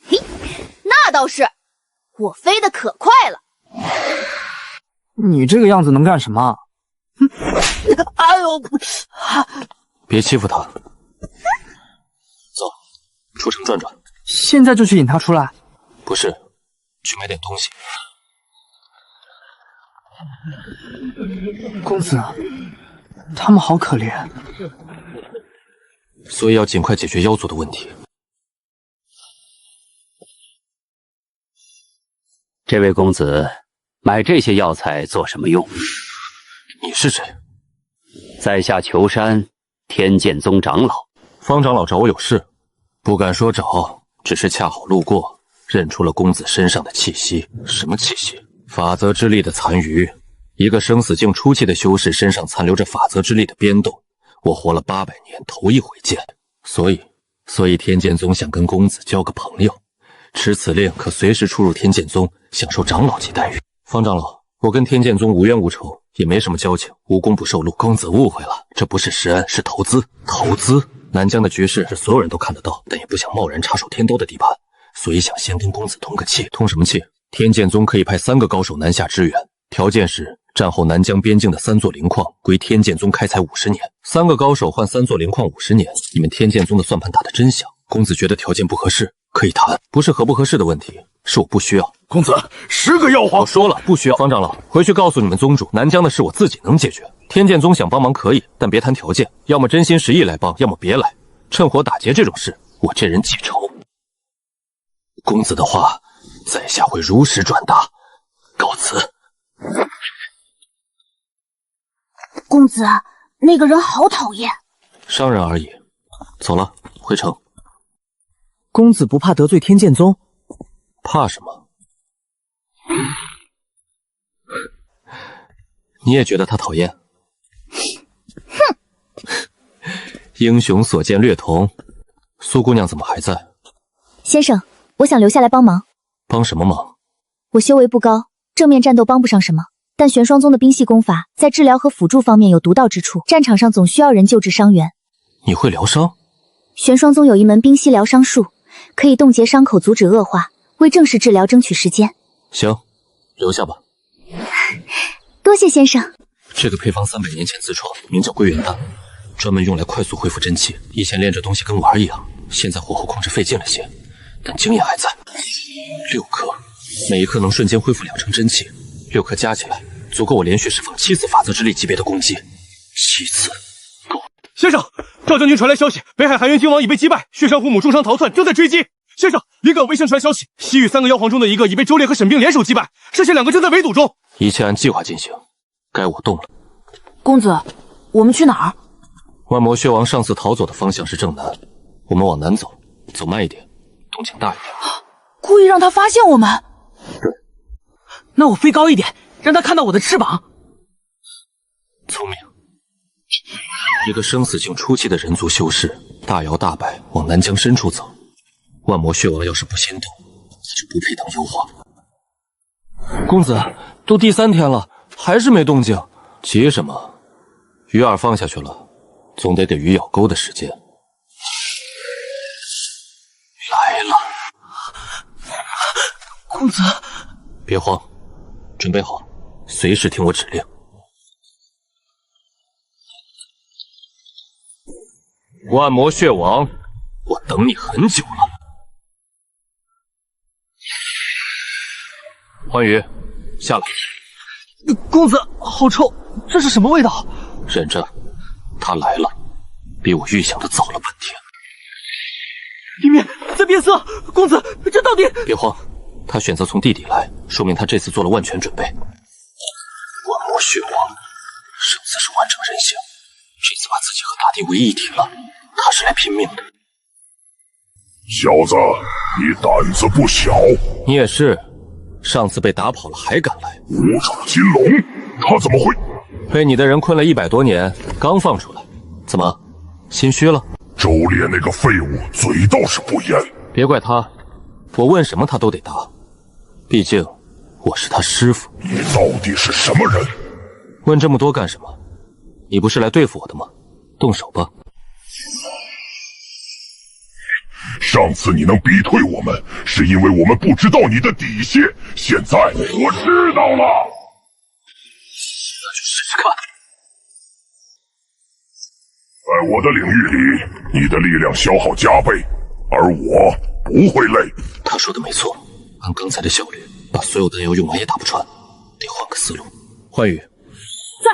嘿，那倒是，我飞得可快了。你这个样子能干什么？哎呦！别欺负他。走，出城转转。现在就去引他出来？不是，去买点东西。公子，他们好可怜，所以要尽快解决妖族的问题。这位公子，买这些药材做什么用？你是谁？在下裘山天剑宗长老。方长老找我有事，不敢说找，只是恰好路过，认出了公子身上的气息。什么气息？法则之力的残余。一个生死境初期的修士身上残留着法则之力的边斗，我活了800年，头一回见。所以天剑宗想跟公子交个朋友，持此令可随时出入天剑宗，享受长老级待遇。方长老，我跟天剑宗无冤无仇，也没什么交情，无功不受禄。公子误会了，这不是施恩，是投资。投资？南疆的局势是所有人都看得到，但也不想贸然插手天刀的地盘，所以想先跟公子通个气。通什么气？天剑宗可以派3个高手南下支援，条件是战后南疆边境的3座灵矿归天剑宗开采50年，3个高手换3座灵矿50年。你们天剑宗的算盘打得真响。公子觉得条件不合适，可以谈，不是合不合适的问题，是我不需要。公子，10个药皇，我说了不需要。方长老，回去告诉你们宗主，南疆的事我自己能解决。天剑宗想帮忙可以，但别谈条件，要么真心实意来帮，要么别来。趁火打劫这种事，我这人记仇。公子的话，在下会如实转达。告辞。公子，那个人好讨厌。商人而已。走了，回城。公子不怕得罪天剑宗？怕什么？你也觉得他讨厌？哼！英雄所见略同。苏姑娘怎么还在？先生，我想留下来帮忙。帮什么忙？我修为不高，正面战斗帮不上什么，但玄霜宗的冰系功法在治疗和辅助方面有独到之处，战场上总需要人救治伤员。你会疗伤？玄霜宗有一门冰系疗伤术，可以冻结伤口，阻止恶化，为正式治疗争取时间。行，留下吧。多谢先生。这个配方300年前自创，名叫归元丹，专门用来快速恢复真气。以前练这东西跟玩一样，现在火候控制费劲了些，但经验还在。6克，每一克能瞬间恢复2成真气，6克加起来足够我连续释放7次法则之力级别的攻击。7次，够。先生，赵将军传来消息，北海寒元君王已被击败，血山虎母重伤逃窜，正在追击。先生，灵港卫星传消息，西域3个妖皇中的一个已被周烈和沈冰联手击败，剩下2个正在围堵中。一切按计划进行，该我动了。公子，我们去哪儿？万魔血王上次逃走的方向是正南，我们往南走，走慢一点，动静大一点。故意让他发现我们？对。那我飞高一点，让他看到我的翅膀。聪明。一个生死境初期的人族修士，大摇大摆往南疆深处走。万魔血王要是不先动，就不配当幽皇。公子，都第3天了，还是没动静，急什么？鱼饵放下去了，总得给鱼咬钩的时间。来了。公子，别慌，准备好，随时听我指令。万魔血王，我等你很久了。欢愉，下来。公子，好臭，这是什么味道？忍着，他来了，比我预想的早了半天。里面在变色，公子，这到底……别慌，他选择从地底来，说明他这次做了万全准备。万魔血王，上次是完整人形，这次把自己和大地为一体了，他是来拼命的。小子，你胆子不小。你也是，上次被打跑了还敢来。无主金龙，他怎么会？被你的人困了100多年，刚放出来，怎么心虚了？周烈那个废物嘴倒是不严。别怪他，我问什么他都得答，毕竟我是他师傅。你到底是什么人？问这么多干什么？你不是来对付我的吗？动手吧。上次你能逼退我们，是因为我们不知道你的底线。现在我知道了，那就试试看。在我的领域里，你的力量消耗加倍，而我不会累。他说的没错，按刚才的效率，把所有弹药用完也打不穿，得换个思路。欢愉，在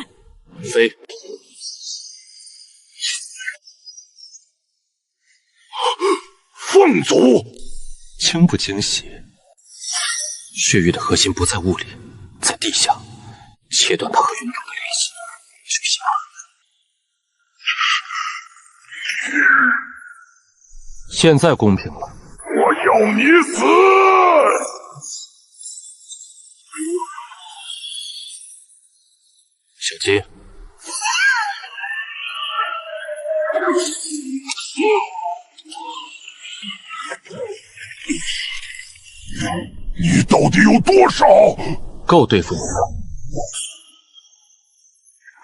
飞。凤族，惊不惊喜？血域的核心不在物里，在地下，切断它和云中的联系就行了。现在公平了，我要你死！小鸡。你到底有多少？够对付你了。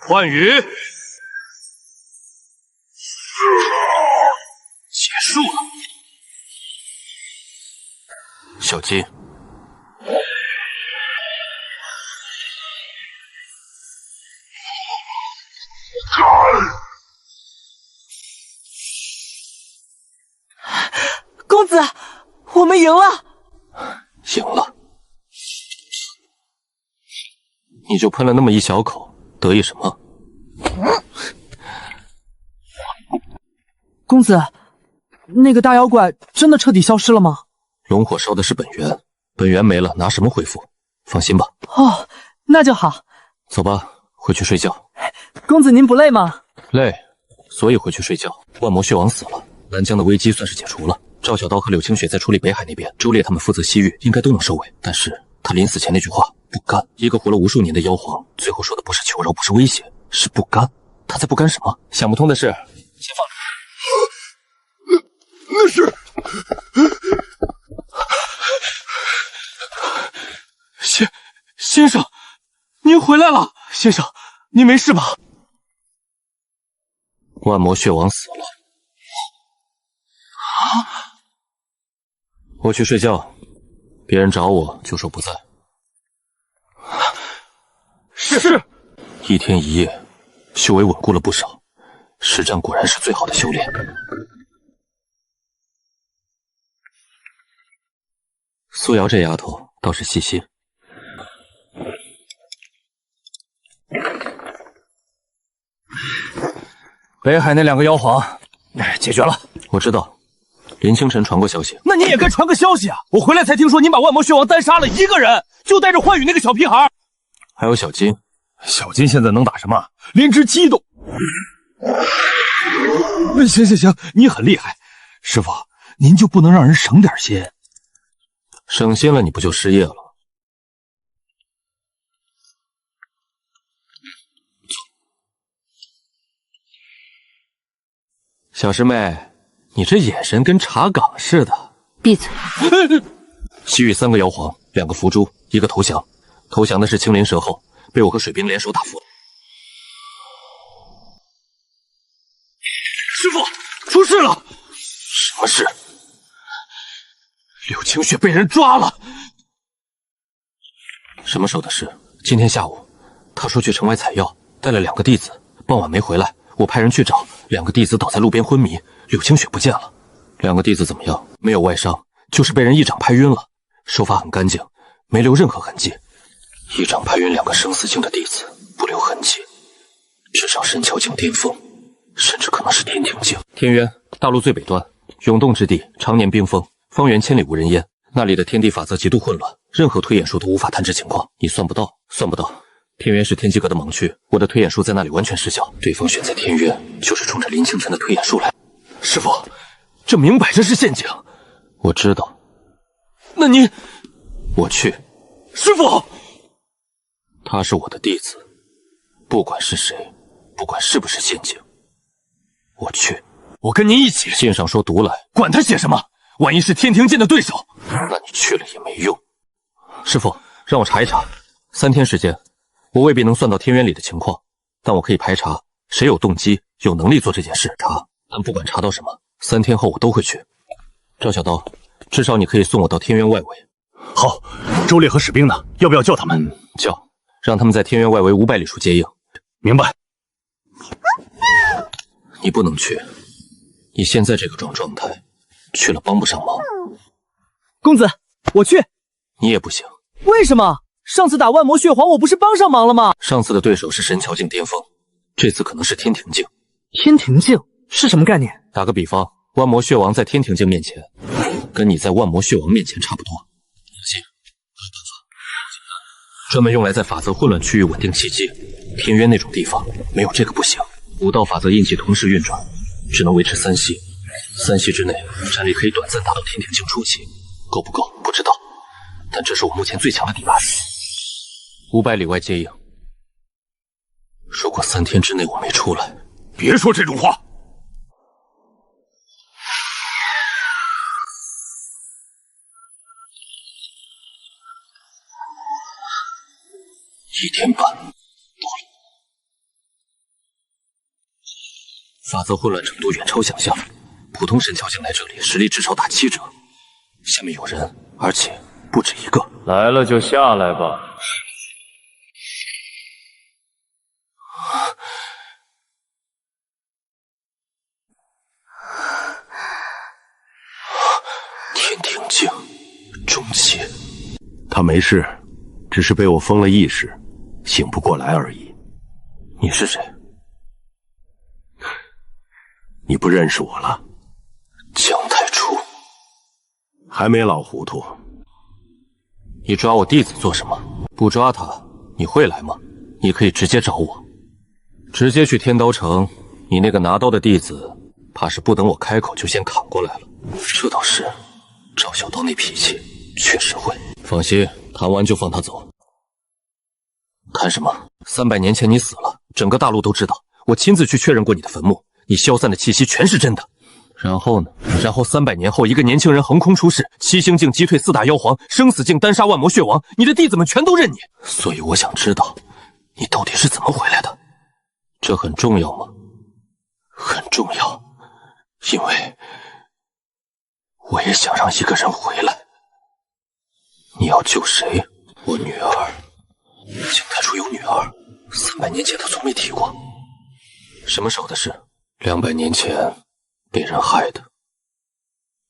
欢愉，结束了。小鸡，公子，我们赢了。赢了，你就喷了那么一小口，得意什么？公子，那个大妖怪真的彻底消失了吗？龙火烧的是本源，本源没了，拿什么恢复？放心吧。哦，那就好。走吧，回。回去睡觉。公子您不累吗？累，所以回去睡觉。万魔血王死了，南疆的危机算是解除了。赵小刀和柳清雪在处理北海那边，周烈他们负责西域，应该都能收尾。但是他临死前那句话“不甘”，一个活了无数年的妖皇，最后说的不是求饶，不是威胁，是不甘。他在不甘什么？想不通的是，先放着。那是先生，您回来了。先生，您没事吧？万魔血王死了。我去睡觉，别人找我就说不在。是。一天一夜，修为稳固了不少，实战果然是最好的修炼。苏瑶这丫头倒是细心。北海那2个妖皇，解决了。我知道，林清晨传过消息。那你也该传个消息啊！我回来才听说您把万魔血王单杀了1个人，就带着幻羽那个小屁孩，还有小金。小金现在能打什么？灵芝激动。行，你很厉害，师傅，您就不能让人省点心？省心了，你不就失业了？小师妹，你这眼神跟查岗似的。闭嘴！西域3个妖皇，2个伏诛，1个投降。投降的是青鳞蛇后，被我和水兵联手打服了。师傅，出事了！什么事？柳清雪被人抓了。什么时候的事？今天下午，他说去城外采药，带了2个弟子，傍晚没回来。我派人去找，2个弟子倒在路边昏迷，柳清雪不见了。2个弟子怎么样？没有外伤，就是被人一掌拍晕了。手法很干净，没留任何痕迹。一掌拍晕2个生死境的弟子，不留痕迹，至少神桥境巅峰，甚至可能是天庭境。天渊，大陆最北端，永冻之地，常年冰封，方圆千里无人烟。那里的天地法则极度混乱，任何推演术都无法探知情况。你算不到。天渊是天机阁的盲区，我的推演术在那里完全失效。对方选在天渊，就是冲着林清晨的推演术来。师傅，这明摆着是陷阱。我知道。那你……我去。师傅，他是我的弟子，不管是谁，不管是不是陷阱，我去。我跟您一起。信上说独来，管他写什么，万一是天庭剑的对手，那你去了也没用。师傅，让我查一查，3天时间。我未必能算到天渊里的情况，但我可以排查谁有动机、有能力做这件事。但不管查到什么，3天后我都会去。赵小刀，至少你可以送我到天渊外围。好，周烈和史兵呢？要不要叫他们？叫，让他们在天渊外围500里处接应。明白。你不能去，你现在这个状态，去了帮不上忙。公子，我去。你也不行。为什么？上次打万魔血皇，我不是帮上忙了吗？上次的对手是神桥境巅峰，这次可能是天庭境。天庭境是什么概念？打个比方，万魔血王在天庭境面前，跟你在万魔血王面前差不多。放心，我有办法，专门用来在法则混乱区域稳定气机。天渊那种地方没有这个不行。5道法则印记同时运转，只能维持3息，3息之内战力可以短暂达到天庭境初期，够不够不知道，但这是我目前最强的底牌。500里外接应。如果3天之内我没出来，别说这种话。1天半到了。法则混乱程度远超想象，普通神桥境来这里，实力至少打7折。下面有人，而且不止1个。来了就下来吧。天庭境中期，他没事，只是被我封了意识，醒不过来而已。你是谁？你不认识我了？姜太初，还没老糊涂。你抓我弟子做什么？不抓他，你会来吗？你可以直接找我，直接去天刀城。你那个拿刀的弟子，怕是不等我开口就先砍过来了。这倒是，赵小刀那脾气确实会。放心，谈完就放他走。谈什么？300年前你死了，整个大陆都知道。我亲自去确认过你的坟墓，你消散的气息全是真的。然后呢？然后300年后，一个年轻人横空出世，7星境击退4大妖皇，生死境单杀万魔血王，你的弟子们全都认你。所以我想知道，你到底是怎么回来的？这很重要吗？很重要，因为我也想让一个人回来。你要救谁？我女儿。姜太初有女儿，300年前他从没提过。什么时候的事？200年前被人害的，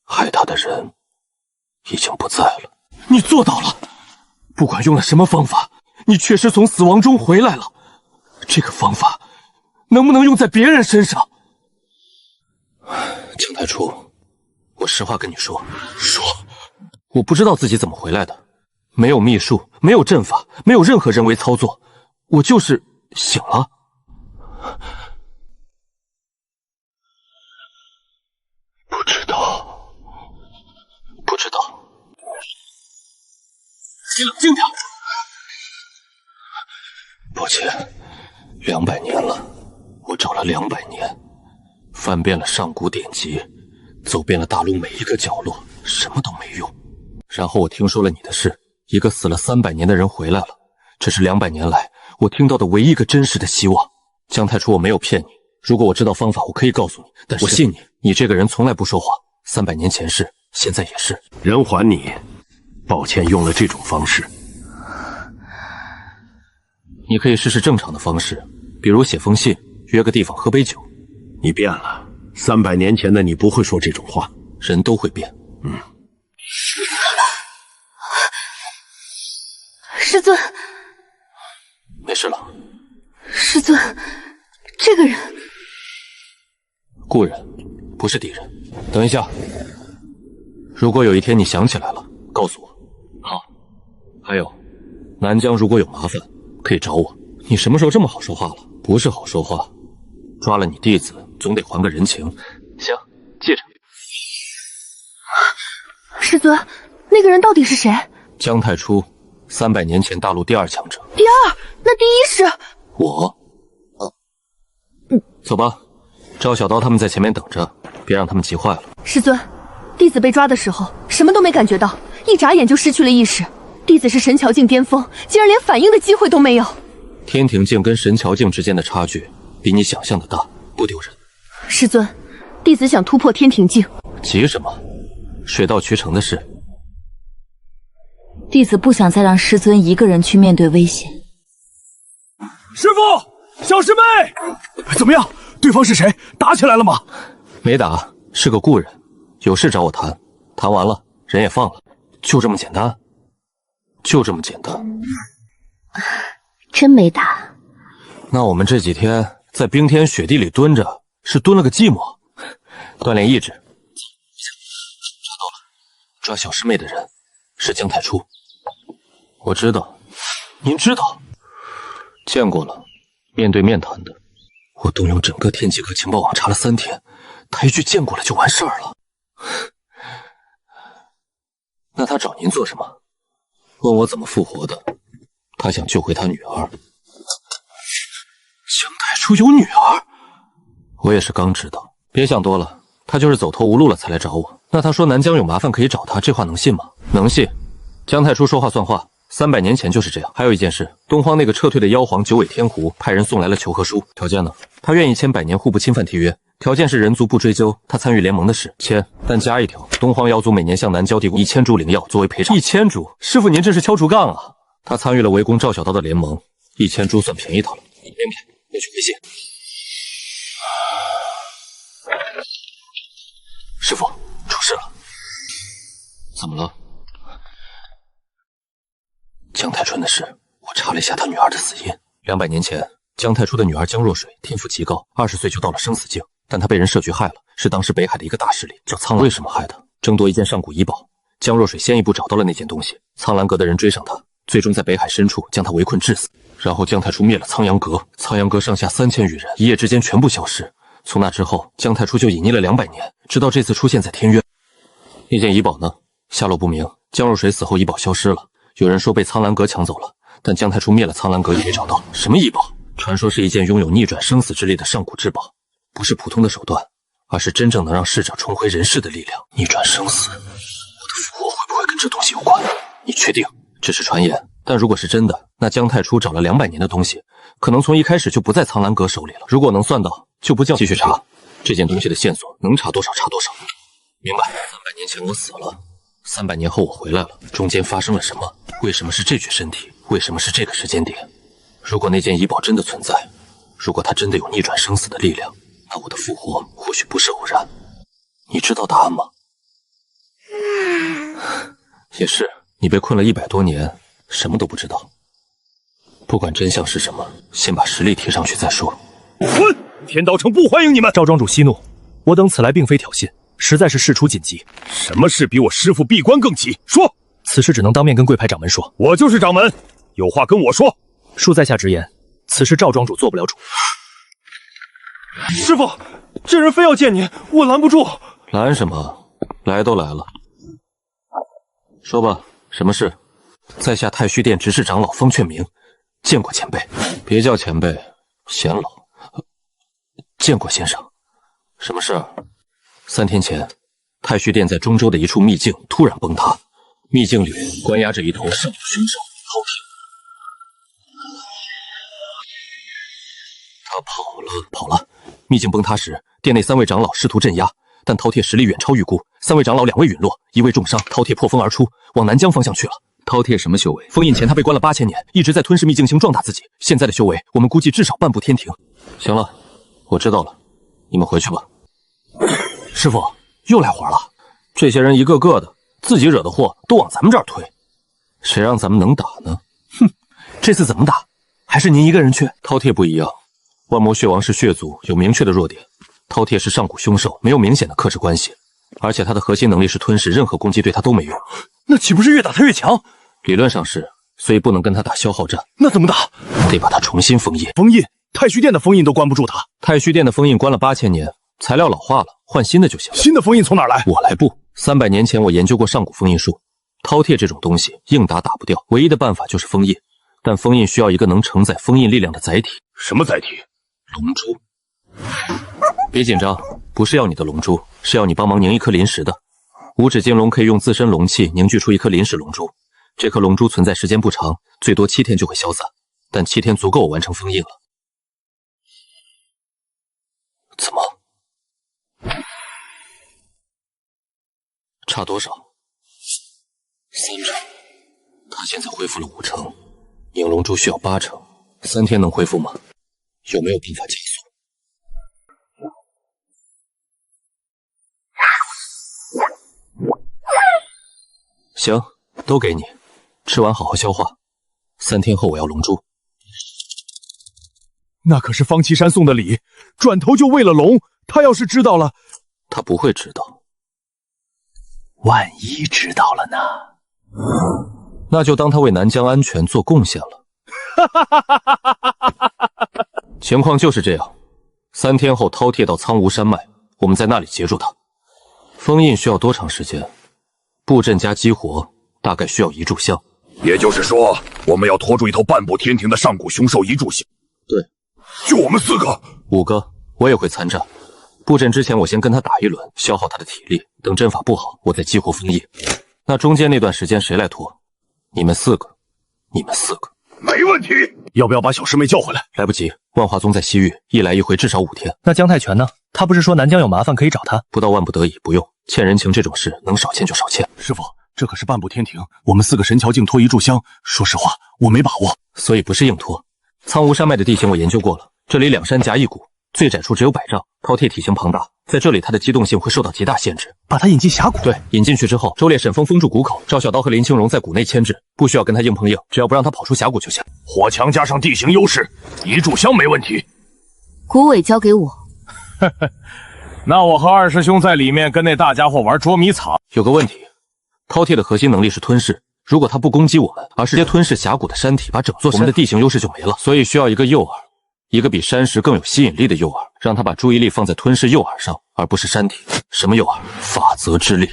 害他的人已经不在了。你做到了，不管用了什么方法，你确实从死亡中回来了。这个方法能不能用在别人身上？姜太初，我实话跟你说，我不知道自己怎么回来的，没有秘术，没有阵法，没有任何人为操作，我就是醒了。不知道。你冷静点。抱歉，200年了，我找了200年，翻遍了上古典籍，走遍了大陆每一个角落，什么都没用。然后我听说了你的事，一个死了300年的人回来了，这是200年来我听到的唯一一个真实的希望。姜太初，我没有骗你，如果我知道方法，我可以告诉你，但是我信你，你这个人从来不说谎。300年前是，现在也是。人还你，抱歉用了这种方式。你可以试试正常的方式，比如写封信，约个地方喝杯酒。你变了，300年前的你不会说这种话。人都会变。师尊，没事了。师尊，这个人故人，不是敌人。等一下，如果有一天你想起来了，告诉我。好。还有，南疆如果有麻烦，可以找我。你什么时候这么好说话了？不是好说话，抓了你弟子，总得还个人情。行，记着。师尊，那个人到底是谁？姜太初，300年前大陆第2强者。第2？那第1是？我。走吧，赵小刀他们在前面等着，别让他们急坏了。师尊，弟子被抓的时候什么都没感觉到，一眨眼就失去了意识。弟子是神桥境巅峰，竟然连反应的机会都没有。天庭境跟神桥境之间的差距比你想象的大，不丢人。师尊，弟子想突破天庭境。急什么？水到渠成的事。弟子不想再让师尊一个人去面对危险。师父，小师妹，怎么样？对方是谁？打起来了吗？没打，是个故人，有事找我谈，谈完了人也放了，就这么简单，就这么简单。真没打。那我们这几天在冰天雪地里蹲着，是蹲了个寂寞，锻炼意志。找到了，抓小师妹的人是姜太初。我知道，您知道，见过了，面对面谈的。我动用整个天机阁情报网查了3天，他一句见过了就完事儿了。那他找您做什么？问我怎么复活的。他想救回他女儿。姜太初有女儿？我也是刚知道。别想多了，他就是走投无路了才来找我。那他说南疆有麻烦可以找他，这话能信吗？能信。姜太初说话算话，300年前就是这样。还有一件事，东荒那个撤退的妖皇九尾天狐派人送来了求和书，条件呢？他愿意签100年互不侵犯契约，条件是人族不追究他参与联盟的事，签，但加一条，东荒妖族每年向南郊提供1000株灵药作为赔偿。1000株？师傅您这是敲竹杠啊！他参与了围攻赵小刀的联盟，1000株算便宜他了。别，我去回信。师傅，出事了。怎么了？姜太纯的事，我查了一下他女儿的死因。200年前，姜太初的女儿姜若水天赋极高，20岁就到了生死境，但她被人设局害了，是当时北海的一个大势力，叫苍兰。为什么害她？争夺一件上古遗宝。姜若水先一步找到了那件东西，苍兰阁的人追上她，最终在北海深处将他围困致死。然后姜太初灭了苍阳阁，苍阳阁上下3000余人一夜之间全部消失。从那之后，姜太初就隐匿了200年，直到这次出现在天渊。那件遗宝呢？下落不明。姜若水死后，遗宝消失了。有人说被苍兰阁抢走了，但姜太初灭了苍兰阁也没找到。什么遗宝？传说是一件拥有逆转生死之力的上古至宝，不是普通的手段，而是真正能让逝者重回人世的力量。逆转生死，我的复活会不会跟这东西有关？你确定？只是传言，但如果是真的，那姜太初找了200年的东西，可能从一开始就不在苍兰阁手里了。如果能算到，就不叫继续查。这件东西的线索能查多少查多少。明白。300年前我死了，300年后我回来了，中间发生了什么？为什么是这具身体？为什么是这个时间点？如果那件遗宝真的存在，如果它真的有逆转生死的力量，那我的复活或许不是偶然。你知道答案吗？也是，你被困了100多年，什么都不知道。不管真相是什么，先把实力提上去再说。滚！天道城不欢迎你们！赵庄主息怒，我等此来并非挑衅，实在是事出紧急。什么事比我师父闭关更急？说！此事只能当面跟贵派掌门说。我就是掌门，有话跟我说。恕在下直言，此事赵庄主做不了主。师父，这人非要见你，我拦不住。拦什么？来都来了，说吧，什么事？在下太虚殿执事长老风劝明，见过前辈。别叫前辈，显老。见过先生。什么事？3天前，太虚殿在中州的一处秘境突然崩塌，秘境里关押着一头上古凶兽饕餮。他跑了。秘境崩塌时，殿内3位长老试图镇压，但饕餮实力远超预估，3位长老2位陨落，1位重伤。饕餮破风而出，往南疆方向去了。饕餮什么修为？封印前他被关了8000年，一直在吞噬秘境星壮大自己。现在的修为，我们估计至少半步天庭。行了，我知道了，你们回去吧。师父又来活了，这些人一个个的自己惹的祸都往咱们这儿推，谁让咱们能打呢？哼，这次怎么打？还是您一个人去？饕餮不一样，万魔血王是血族，有明确的弱点。饕餮是上古凶兽，没有明显的克制关系，而且他的核心能力是吞噬，任何攻击对他都没用。那岂不是越打他越强？理论上是，所以不能跟他打消耗战。那怎么打？得把他重新封印。封印？太虚殿的封印都关不住他。太虚殿的封印关了8000年，材料老化了，换新的就行了。新的封印从哪来？我来布。300年前我研究过上古封印术，饕餮这种东西硬打打不掉，唯一的办法就是封印。但封印需要一个能承载封印力量的载体。什么载体？龙珠。别紧张，不是要你的龙珠，是要你帮忙凝一颗灵石的。五指金龙可以用自身龙气凝聚出一颗灵石龙珠，这颗龙珠存在时间不长，最多7天就会消散，但7天足够我完成封印了。怎么？差多少？3成。他现在恢复了5成，凝龙珠需要8成，3天能恢复吗？有没有办法加速？行，都给你，吃完好好消化。3天后我要龙珠。那可是方岐山送的礼，转头就为了龙。他要是知道了，他不会知道。万一知道了呢？那就当他为南疆安全做贡献了。情况就是这样。3天后，饕餮到苍梧山脉，我们在那里截住他。封印需要多长时间？布阵加激活大概需要1炷香。也就是说，我们要拖住一头半步天庭的上古凶兽1炷香。对，就我们4个，5个，我也会参战。布阵之前，我先跟他打一轮，消耗他的体力。等阵法布好，我再激活封印。那中间那段时间谁来拖？你们4个，你们4个，没问题。要不要把小师妹叫回来？来不及，万华宗在西域，一来一回至少5天。那姜太全呢？他不是说南疆有麻烦可以找他？不到万不得已，不用。欠人情这种事，能少欠就少欠。师傅，这可是半步天庭，我们4个神桥境拖1炷香，说实话，我没把握。所以不是硬拖。苍梧山脉的地形我研究过了，这里2山夹1谷，最窄处只有100丈。饕餮体型庞大，在这里它的机动性会受到极大限制。把它引进峡谷？对，引进去之后，周烈、沈风封住谷口，赵小刀和林青荣在谷内牵制，不需要跟他硬碰硬，只要不让他跑出峡谷就行。火墙加上地形优势，1炷香没问题。谷尾交给我。那我和2师兄在里面跟那大家伙玩捉迷藏。有个问题，饕餮的核心能力是吞噬，如果它不攻击我们，而是直接吞噬峡谷的山体，把整座山的地形优势就没了。所以需要一个诱饵，一个比山石更有吸引力的诱饵，让它把注意力放在吞噬诱饵上，而不是山体。什么诱饵？法则之力。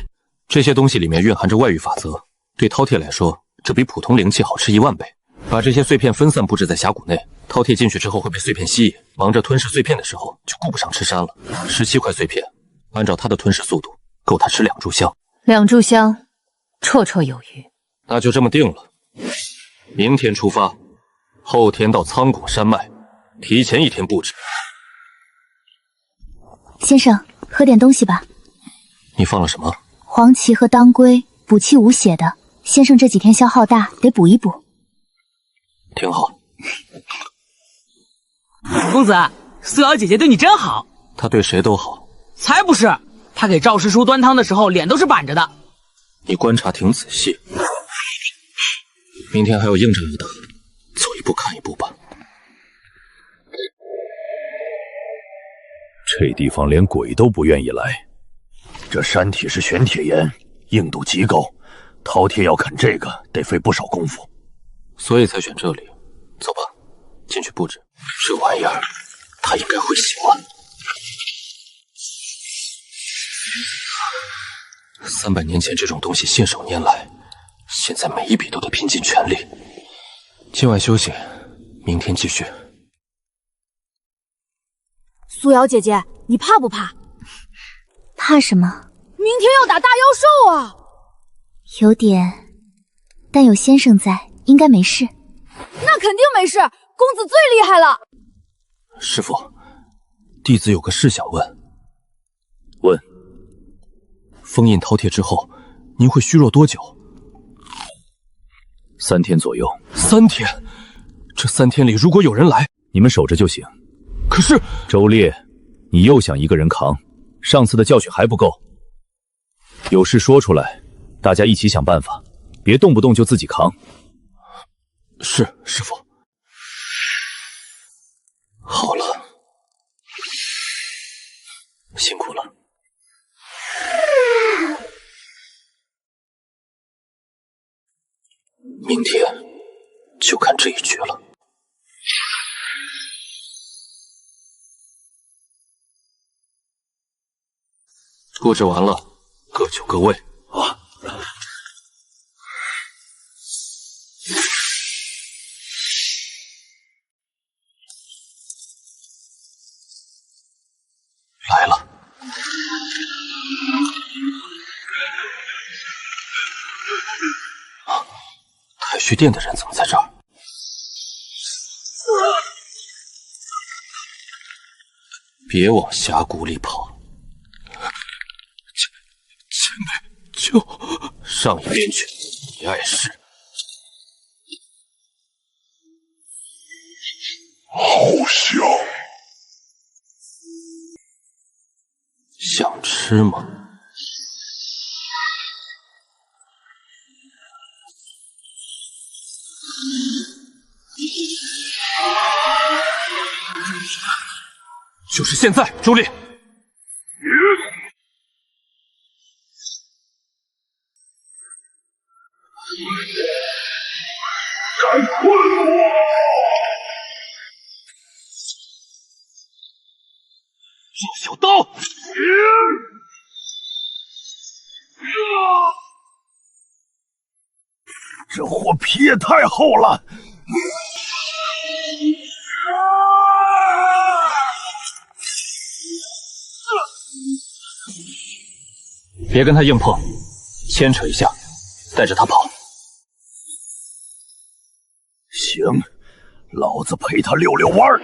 这些东西里面蕴含着外域法则，对饕餮来说，这比普通灵气好吃10000倍。把这些碎片分散布置在峡谷内，饕餮进去之后会被碎片吸引，忙着吞噬碎片的时候，就顾不上吃山了。17块碎片，按照它的吞噬速度，够它吃2炷香。2炷香，绰绰有余。那就这么定了。明天出发，后天到苍拱山脉，提前1天布置。先生，喝点东西吧。你放了什么？黄芪和当归，补气无血的。先生这几天消耗大，得补一补。挺好。公子，素瑶姐姐对你真好。她对谁都好。才不是，她给赵师叔端汤的时候，脸都是板着的。你观察挺仔细。明天还有硬仗要打，走一步看一步吧。这地方连鬼都不愿意来。这山体是玄铁岩，硬度极高，饕餮要啃这个得费不少功夫，所以才选这里。走吧，进去布置。这玩意儿，他应该会喜欢。300年前这种东西信手拈来，现在每一笔都得拼尽全力。今晚休息，明天继续。素瑶姐姐，你怕不怕？怕什么？明天要打大妖兽啊！有点，但有先生在，应该没事。那肯定没事，公子最厉害了。师父，弟子有个事想问。问。封印饕餮之后，您会虚弱多久？3天左右。3天？这3天里，如果有人来，你们守着就行。可是，周烈，你又想一个人扛，上次的教训还不够。有事说出来，大家一起想办法，别动不动就自己扛。是，师父。好了，辛苦了。明天就看这一局了。布置完了，各就各位。啊！来了。啊！太虚殿的人怎么在这儿？别往峡谷里跑。前辈，就上一边去，你碍事。好香，想吃吗？就是现在，周烈。敢困我！做小刀！这货皮也太厚了。别跟他硬碰，牵扯一下，带着他跑。行，老子陪他溜溜弯儿。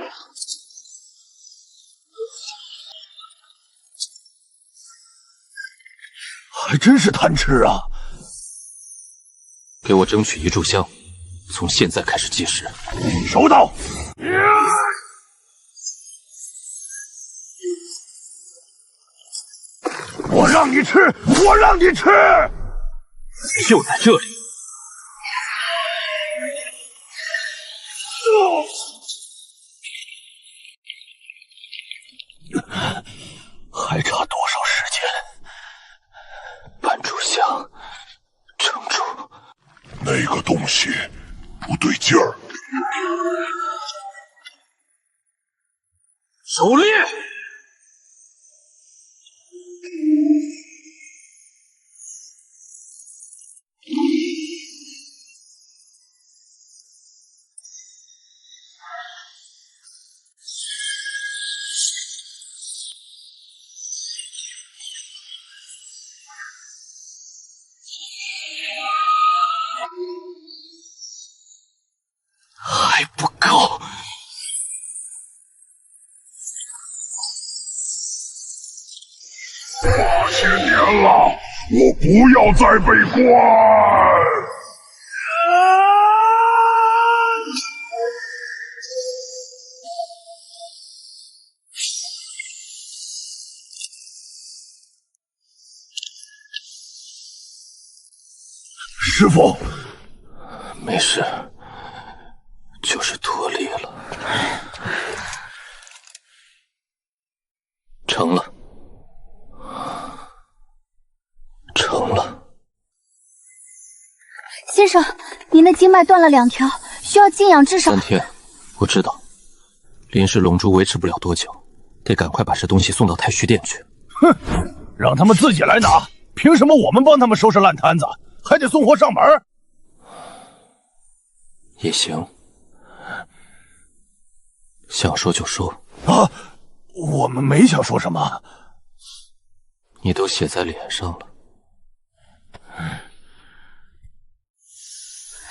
还真是贪吃啊！给我争取1炷香，从现在开始计时。收到。我让你吃，我让你吃！就在这里。还差多少时间？半炷香，撑住。东西不对劲儿。狩猎！还不够。8千年了，我不要再被关！师傅，没事，就是脱力了。成了。成了。先生，您的经脉断了2条，需要静养至少3天。我知道，临时龙珠维持不了多久，得赶快把这东西送到太虚殿去。哼，让他们自己来拿，凭什么我们帮他们收拾烂摊子，还得送货上门？也行，想说就说。啊，我们没想说什么。你都写在脸上了。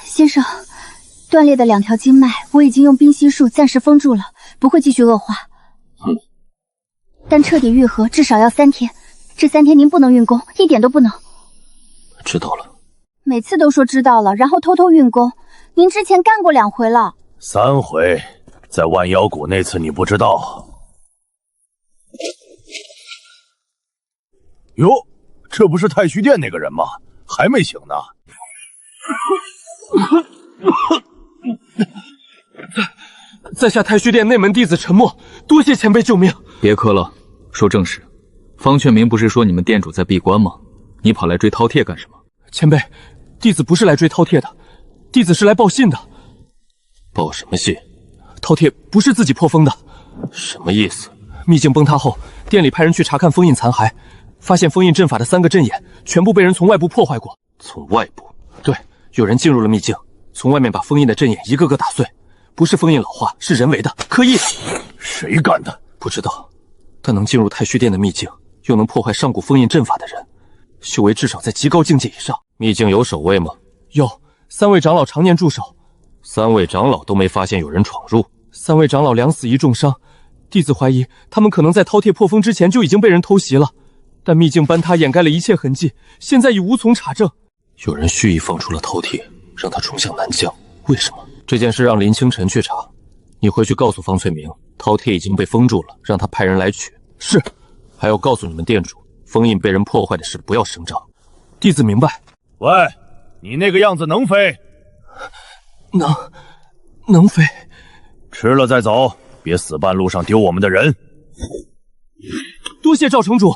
先生，断裂的2条经脉，我已经用冰息术暂时封住了，不会继续恶化。但彻底愈合至少要3天，这3天您不能运功，一点都不能。知道了。每次都说知道了，然后偷偷运功，您之前干过2回了。3回，在万妖谷那次你不知道。哟，这不是太虚殿那个人吗？还没醒呢。在下太虚殿内门弟子陈默，多谢前辈救命。别磕了，说正事。方劝明不是说你们店主在闭关吗？你跑来追饕餮干什么？前辈，弟子不是来追饕餮的，弟子是来报信的。报什么信？饕餮不是自己破封的。什么意思？秘境崩塌后，店里派人去查看封印残骸，发现封印阵法的3个阵眼全部被人从外部破坏过。从外部？对，有人进入了秘境，从外面把封印的阵眼一个个打碎，不是封印老化，是人为的，刻意的。谁干的？不知道。但能进入太虚殿的秘境，又能破坏上古封印阵法的人，修为至少在极高境界以上。秘境有守卫吗？有，3位长老常年驻守。3位长老都没发现有人闯入。3位长老2死1重伤，弟子怀疑他们可能在饕餮破封之前就已经被人偷袭了，但秘境崩塌掩盖了一切痕迹，现在已无从查证。有人蓄意放出了饕餮，让他冲向南疆，为什么？这件事让林清晨去查，你回去告诉方翠明，饕餮已经被封住了，让他派人来取。是。还要告诉你们店主，封印被人破坏的事不要声张。弟子明白。喂，你那个样子能飞？能飞。吃了再走，别死半路上丢我们的人。多谢赵城主。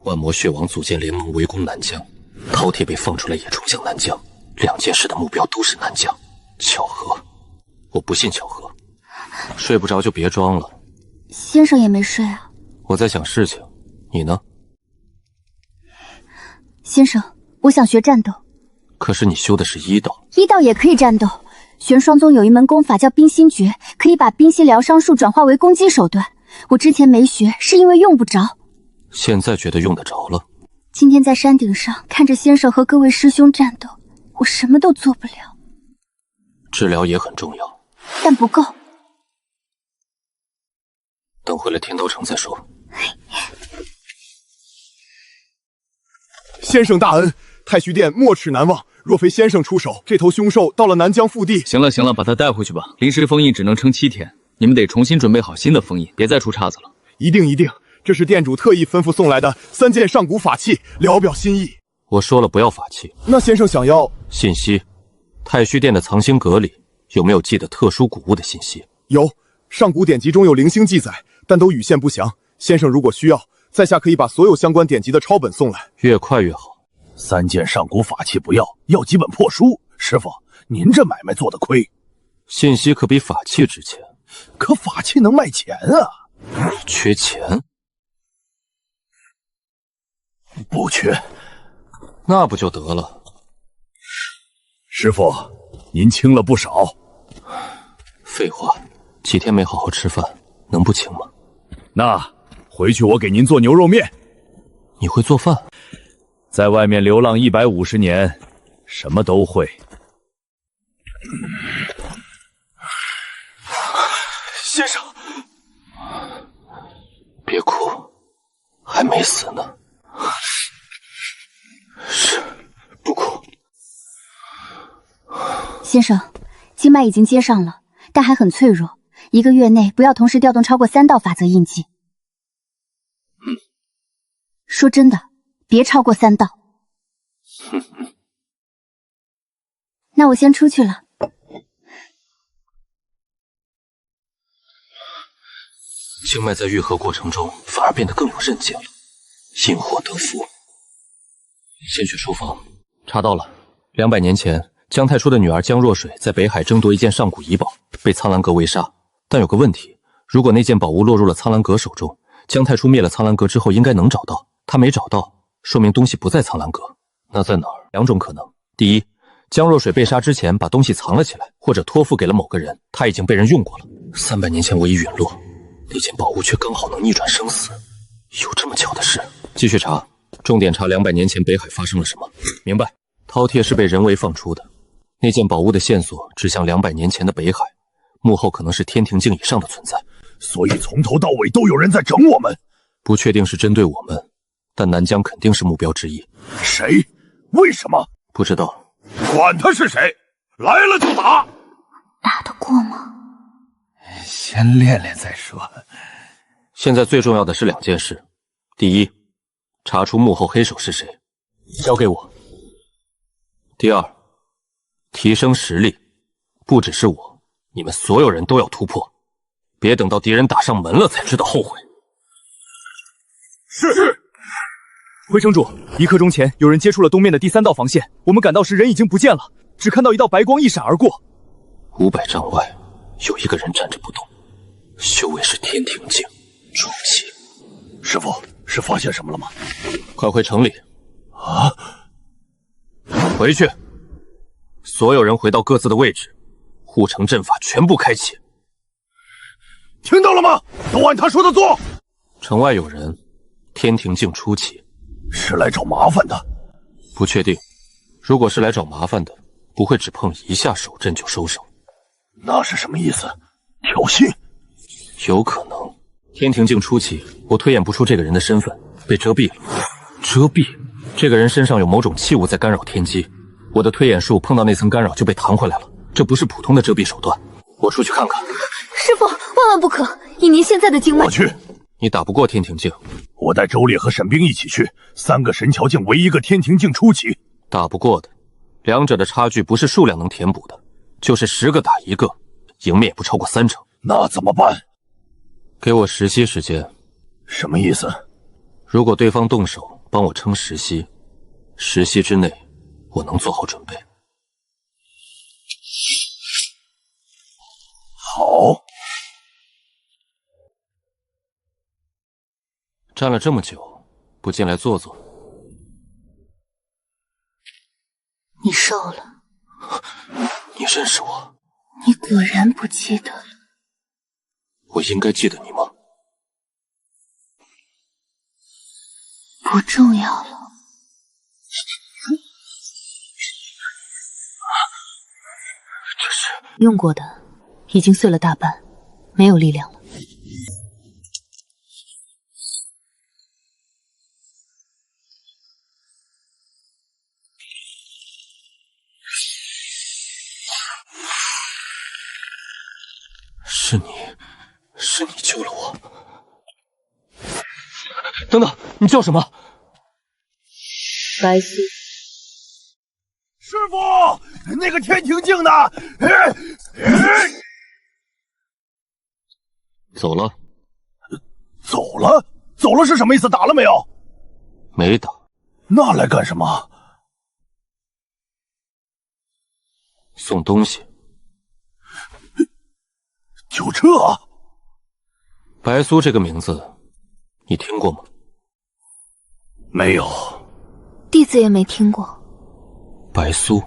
万魔血王组建联盟围攻南疆，饕餮被放出来也冲向南疆，2件事的目标都是南疆，巧合？我不信巧合。睡不着就别装了。先生也没睡啊。我在想事情，你呢？先生，我想学战斗。可是你修的是1道。1道也可以战斗。玄霜宗有一门功法叫冰心诀，可以把冰心疗伤术转化为攻击手段。我之前没学，是因为用不着。现在觉得用得着了。今天在山顶上看着先生和各位师兄战斗，我什么都做不了。治疗也很重要，但不够。等回了天刀城再说。先生大恩，太虚殿没齿难忘。若非先生出手，这头凶兽到了南疆腹地。行了，把他带回去吧。临时封印只能撑7天，你们得重新准备好新的封印，别再出岔子了。一定，这是店主特意吩咐送来的3件上古法器，聊表心意。我说了不要法器。那先生想要信息？太虚殿的藏星阁里有没有记得特殊古物的信息？有，上古典籍中有零星记载，但都语线不详。先生如果需要，在下可以把所有相关典籍的抄本送来。越快越好。3件上古法器不要，要几本破书。师傅，您这买卖做得亏。信息可比法器值钱，可法器能卖钱啊！缺钱？不缺。那不就得了？师傅，您轻了不少。废话，几天没好好吃饭，能不轻吗？那回去我给您做牛肉面。你会做饭？在外面流浪150年，什么都会。先生，别哭，还没死呢。是，不哭。先生，经脉已经接上了，但还很脆弱，1个月内不要同时调动超过3道法则印记。说真的，别超过3道。那我先出去了。经脉在愈合过程中反而变得更有韧劲了，因祸得福。先去书房，查到了，200年前姜太初的女儿姜若水在北海争夺一件上古遗宝，被苍兰阁围杀。但有个问题，如果那件宝物落入了苍兰阁手中，姜太初灭了苍兰阁之后应该能找到，他没找到，说明东西不在苍兰阁。那在哪儿？2种可能：第一，姜若水被杀之前把东西藏了起来，或者托付给了某个人，他已经被人用过了。300年前我已陨落，那件宝物却刚好能逆转生死，有这么巧的事？继续查，重点查200年前北海发生了什么。明白，饕餮是被人为放出的，那件宝物的线索指向200年前的北海，幕后可能是天庭境以上的存在。所以从头到尾都有人在整我们。不确定是针对我们，但南疆肯定是目标之一。谁？为什么？不知道。管他是谁，来了就打。打得过吗？先练练再说。现在最重要的是2件事：第一，查出幕后黑手是谁，交给我；第二，提升实力，不只是我，你们所有人都要突破，别等到敌人打上门了才知道后悔。是。回城主，1刻钟前有人接触了东面的第3道防线，我们赶到时人已经不见了，只看到一道白光一闪而过。500丈外有一个人站着不动，修为是天庭境初期。师傅，是发现什么了吗？快回城里。啊！回去，所有人回到各自的位置，护城阵法全部开启。听到了吗？都按他说的做。城外有人，天庭境初期。是来找麻烦的？不确定。如果是来找麻烦的，不会只碰一下手阵就收手。那是什么意思？挑衅？有可能。天庭境初期，我推演不出这个人的身份，被遮蔽了。遮蔽？这个人身上有某种器物在干扰天机，我的推演术碰到那层干扰就被弹回来了。这不是普通的遮蔽手段。我出去看看。师父，万万不可！以您现在的经脉，我去。你打不过天庭境，我带周烈和沈冰一起去。3个神桥境为1个天庭境初期，打不过的，两者的差距不是数量能填补的，就是10个打1个，赢面也不超过30%。那怎么办？给我10息时间。什么意思？如果对方动手帮我撑10息，10息之内我能做好准备。好。站了这么久，不进来坐坐？你瘦了。你认识我？你果然不记得了。我应该记得你吗？不重要了。这是用过的，已经碎了大半，没有力量了。是你救了我。等等，你叫什么？白希。师傅，那个天庭境呢？走了。走了？走了是什么意思？打了没有？没打。那来干什么？送东西。就这？白苏这个名字，你听过吗？没有。弟子也没听过。白苏，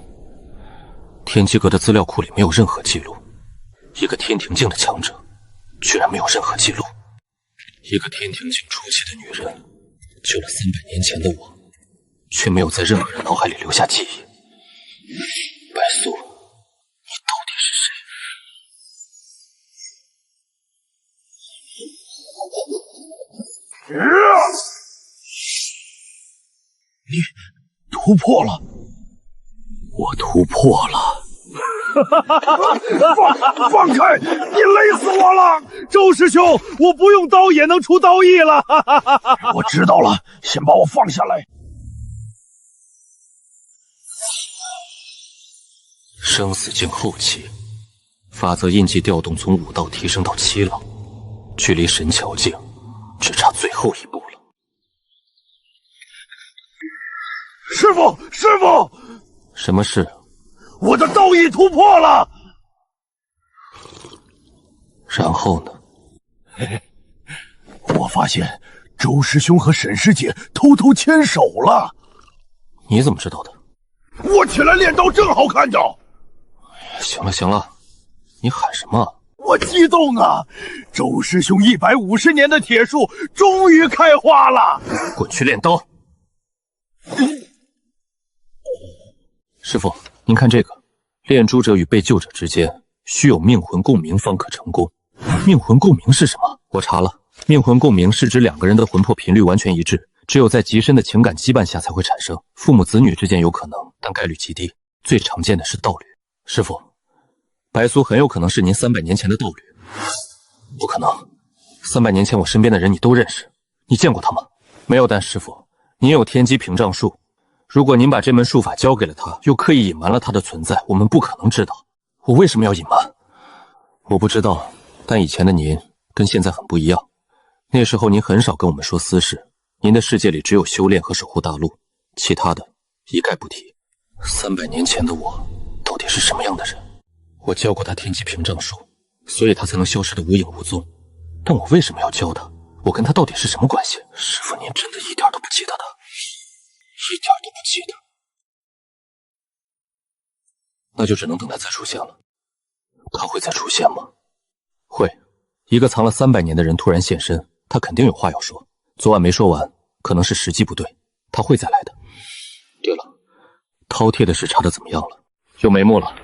天机阁的资料库里没有任何记录。一个天庭境的强者，居然没有任何记录。一个天庭境初期的女人，救了300年前的我，却没有在任何人脑海里留下记忆。白苏，你到底是谁？你突破了！我突破了！放开！你累死我了！周师兄，我不用刀也能出刀意了。我知道了，先把我放下来。生死境后期，法则印记调动从5道提升到7道，距离神桥境只差最后一步了。师傅，师傅，什么事？我的道意突破了。然后呢？我发现周师兄和沈师姐偷偷牵手了。你怎么知道的？我起来练刀正好看着。行了行了，你喊什么？我激动啊！周师兄150年的铁术终于开花了。滚去练刀。师父，您看这个，炼珠者与被救者之间需有命魂共鸣方可成功。命魂共鸣是什么？我查了，命魂共鸣是指2个人的魂魄频率完全一致，只有在极深的情感羁绊下才会产生。父母子女之间有可能，但概率极低。最常见的是道侣。师父，白苏很有可能是您300年前的道侣。不可能，300年前我身边的人你都认识，你见过他吗？没有。但师父，您有天机屏障术。如果您把这门术法交给了他，又刻意隐瞒了他的存在，我们不可能知道。我为什么要隐瞒？我不知道，但以前的您跟现在很不一样。那时候您很少跟我们说私事，您的世界里只有修炼和守护大陆，其他的一概不提。300年前的我到底是什么样的人？我教过他天机屏障术，所以他才能消失得无影无踪。但我为什么要教他？我跟他到底是什么关系？师父，您真的一点都不记得他？一点都不记得，那就只能等他再出现了。他会再出现吗？会。一个藏了300年的人突然现身，他肯定有话要说。昨晚没说完，可能是时机不对，他会再来的。对了，饕餮的事查得怎么样了？有眉目了。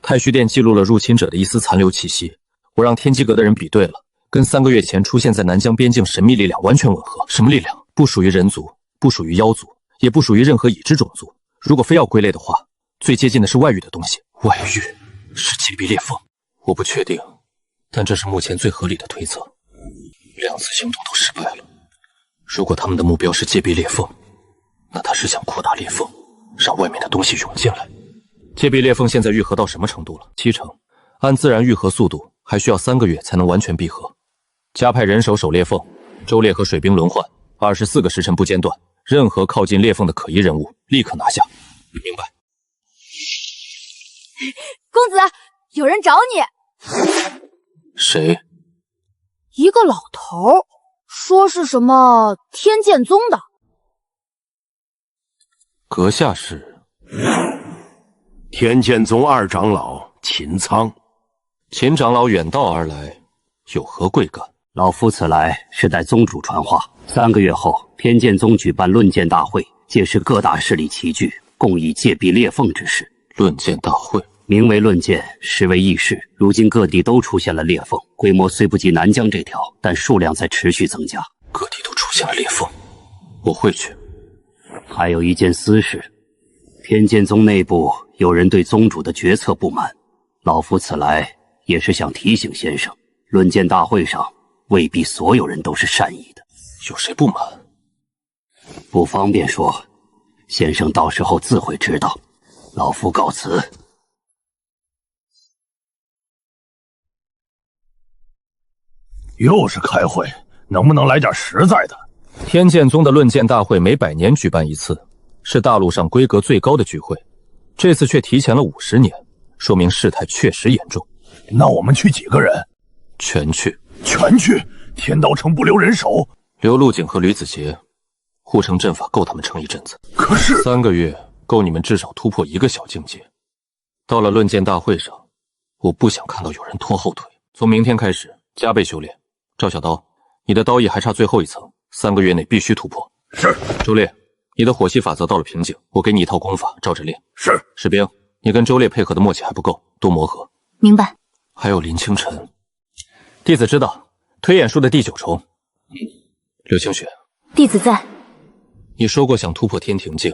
太虚殿记录了入侵者的一丝残留气息，我让天机阁的人比对了，跟3个月前出现在南疆边境神秘力量完全吻合。什么力量？不属于人族，不属于妖族，也不属于任何已知种族。如果非要归类的话，最接近的是外域的东西。外域是界壁裂缝，我不确定，但这是目前最合理的推测。2次行动都失败了，如果他们的目标是界壁裂缝，那他是想扩大裂缝，让外面的东西涌进来。界壁裂缝现在愈合到什么程度了？70%，按自然愈合速度，还需要3个月才能完全闭合。加派人手守裂缝，周烈和水兵轮换，24个时辰不间断。任何靠近裂缝的可疑人物，立刻拿下。明白。公子，有人找你。谁？一个老头，说是什么天剑宗的。阁下是？天剑宗2长老秦苍。秦长老远道而来，有何贵干？老夫此来是代宗主传话，3个月后，天剑宗举办论剑大会，届时各大势力齐聚，共议界壁裂缝之事。论剑大会名为论剑，实为议事。如今各地都出现了裂缝，规模虽不及南疆这条，但数量在持续增加。各地都出现了裂缝，我会去。还有一件私事，天剑宗内部有人对宗主的决策不满，老夫此来也是想提醒先生，论剑大会上未必所有人都是善意的。有谁不满？不方便说，先生到时候自会知道。老夫告辞。又是开会，能不能来点实在的？天剑宗的论剑大会每100年举办一次，是大陆上规格最高的聚会，这次却提前了50年，说明事态确实严重。那我们去几个人？全去。全去？天刀城不留人手？留陆景和吕子杰，护城阵法够他们撑一阵子。可是3个月够你们至少突破1个小境界。到了论剑大会上，我不想看到有人拖后腿。从明天开始加倍修炼。赵小刀，你的刀艺还差最后一层，3个月内必须突破。是。周烈，你的火系法则到了瓶颈，我给你一套功法，照着练。是。士兵，你跟周烈配合的默契还不够，多磨合。明白。还有林清晨，弟子知道，推演术的第9重。刘清雪，弟子在。你说过想突破天庭境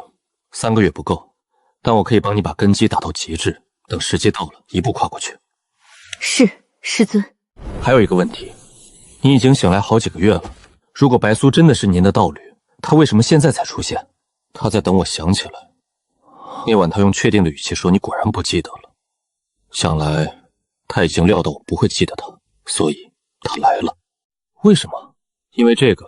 ，3个月不够，但我可以帮你把根基打到极致，等时机到了，一步跨过去。是，师尊。还有一个问题，你已经醒来好几个月了，如果白苏真的是您的道侣，她为什么现在才出现？她在等我想起来。那晚她用确定的语气说你果然不记得了，想来她已经料到我不会记得她，所以她来了。为什么？因为这个，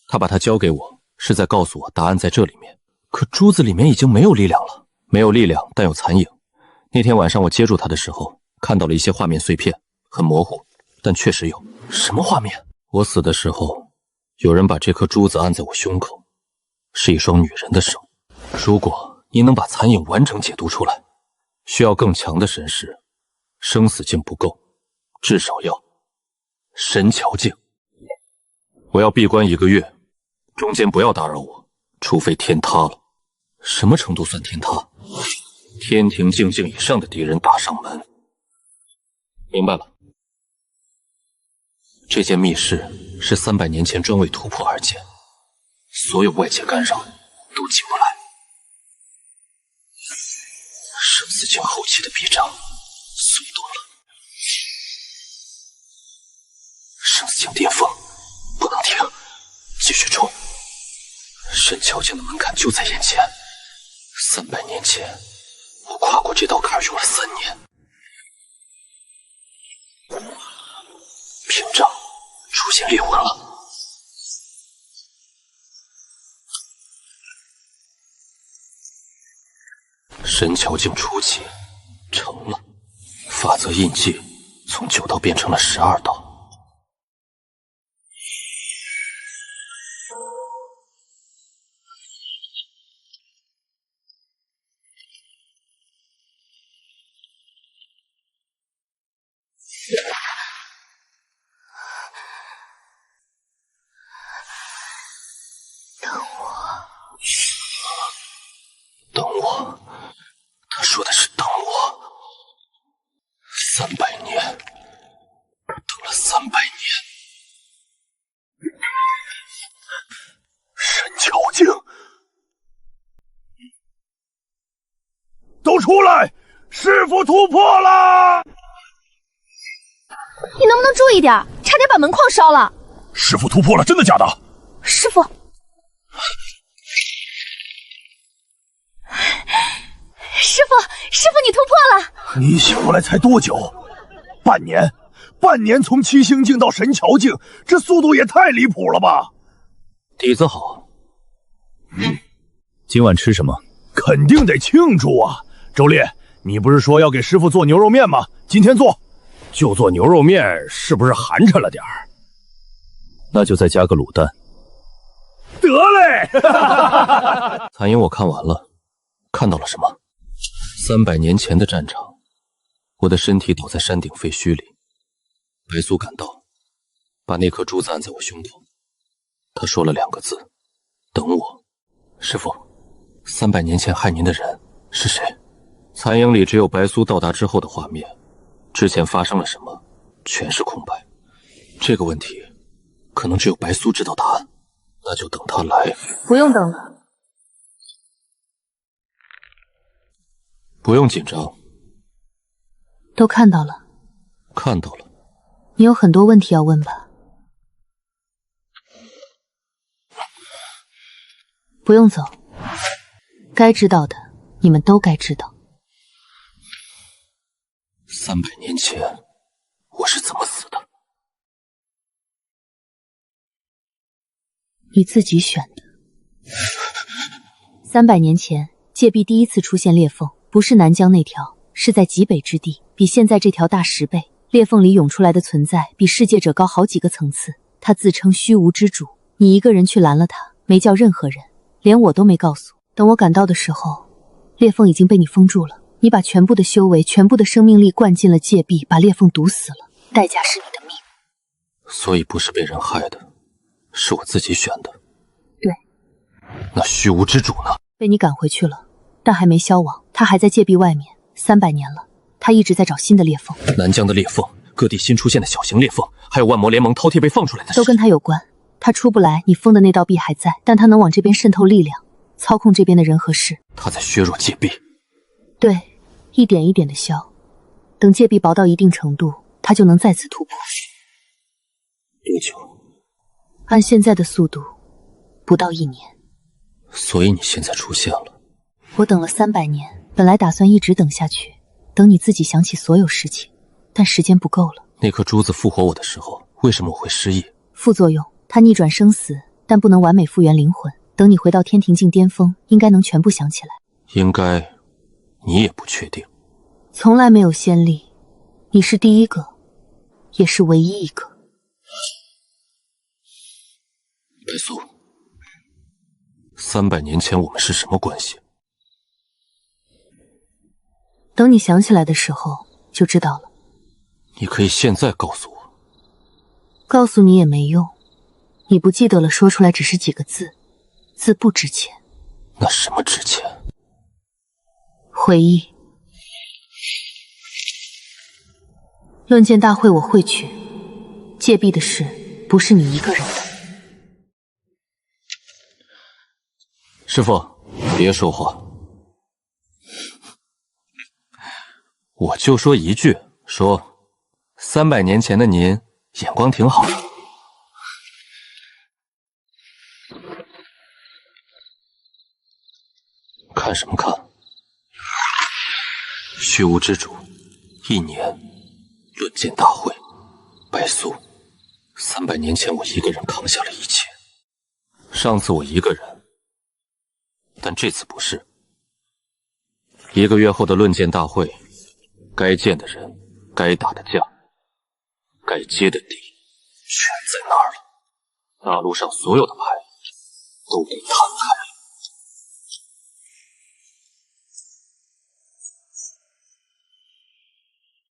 她把它交给我，是在告诉我答案在这里面。可珠子里面已经没有力量了，没有力量，但有残影。那天晚上我接住她的时候，看到了一些画面碎片，很模糊，但确实有。什么画面？我死的时候，有人把这颗珠子按在我胸口，是一双女人的手。如果你能把残影完整解读出来，需要更强的神识，生死境不够，至少要神桥境。我要闭关1个月，中间不要打扰我，除非天塌了。什么程度算天塌？天庭境以上的敌人打上门。明白了。这间密室是300年前专为突破而建，所有外界干扰都进不来。生死境后期的臂障松动了，生死境巅峰不能停，继续冲！神桥境的门槛就在眼前。300年前，我跨过这道坎用了3年。屏障出现裂纹了。神桥境初期成了，法则印记从9道变成了12道。等我，他说的是等我。300年，他等了300年。神桥境，都出来！师傅突破了！你能不能注意点？差点把门框烧了。师傅突破了，真的假的？师傅。师傅，你突破了！你醒过来才多久？半年？半年从七星境到神桥境，这速度也太离谱了吧！底子好。今晚吃什么？肯定得庆祝啊！周烈，你不是说要给师傅做牛肉面吗？今天做。就做牛肉面，是不是寒碜了点儿？那就再加个卤蛋。得嘞！残影我看完了，看到了什么？300年前的战场，我的身体倒在山顶废墟里。白苏赶到，把那颗珠子按在我胸口。他说了2个字：等我。师傅，300年前害您的人是谁？残影里只有白苏到达之后的画面，之前发生了什么，全是空白。这个问题，可能只有白苏知道答案。那就等他来。不用等了。不用紧张。都看到了。看到了。你有很多问题要问吧？不用走。该知道的，你们都该知道。300年前，我是怎么死的？你自己选的。300年前，界壁第一次出现裂缝，不是南疆那条，是在极北之地，比现在这条大石碑。裂缝里涌出来的存在比世界者高好几个层次。他自称虚无之主，你一个人去拦了他，没叫任何人，连我都没告诉。等我赶到的时候，裂缝已经被你封住了。你把全部的修为、全部的生命力灌进了戒壁，把裂缝堵死了，代价是你的命。所以不是被人害的，是我自己选的。对。那虚无之主呢？被你赶回去了，但还没消亡，他还在戒壁外面，300年了。他一直在找新的裂缝，南疆的裂缝，各地新出现的小型裂缝，还有万魔联盟饕餮被放出来的事，都跟他有关。他出不来，你封的那道壁还在，但他能往这边渗透力量，操控这边的人和事。他在削弱戒壁。对，一点一点的消，等戒壁薄到一定程度，他就能再次突破。多久？按现在的速度，不到1年。所以你现在出现了。我等了300年，本来打算一直等下去。等你自己想起所有事情，但时间不够了。那颗珠子复活我的时候，为什么我会失忆？副作用，它逆转生死，但不能完美复原灵魂。等你回到天庭境巅峰，应该能全部想起来。应该，你也不确定。从来没有先例，你是第一个，也是唯一一个。白素，300年前我们是什么关系？等你想起来的时候就知道了。你可以现在告诉我。告诉你也没用，你不记得了，说出来只是几个字，字不值钱。那什么值钱？回忆。论剑大会我会去，戒壁的事不是你一个人的。师父，别说话。我就说一句，说300年前的您眼光挺好的。看什么看？虚无之主，1年论剑大会，白素，300年前我一个人扛下了一切。上次我一个人，但这次不是。1个月后的论剑大会。该见的人，该打的架，该接的地，全在那儿了。大陆上所有的牌都被摊开。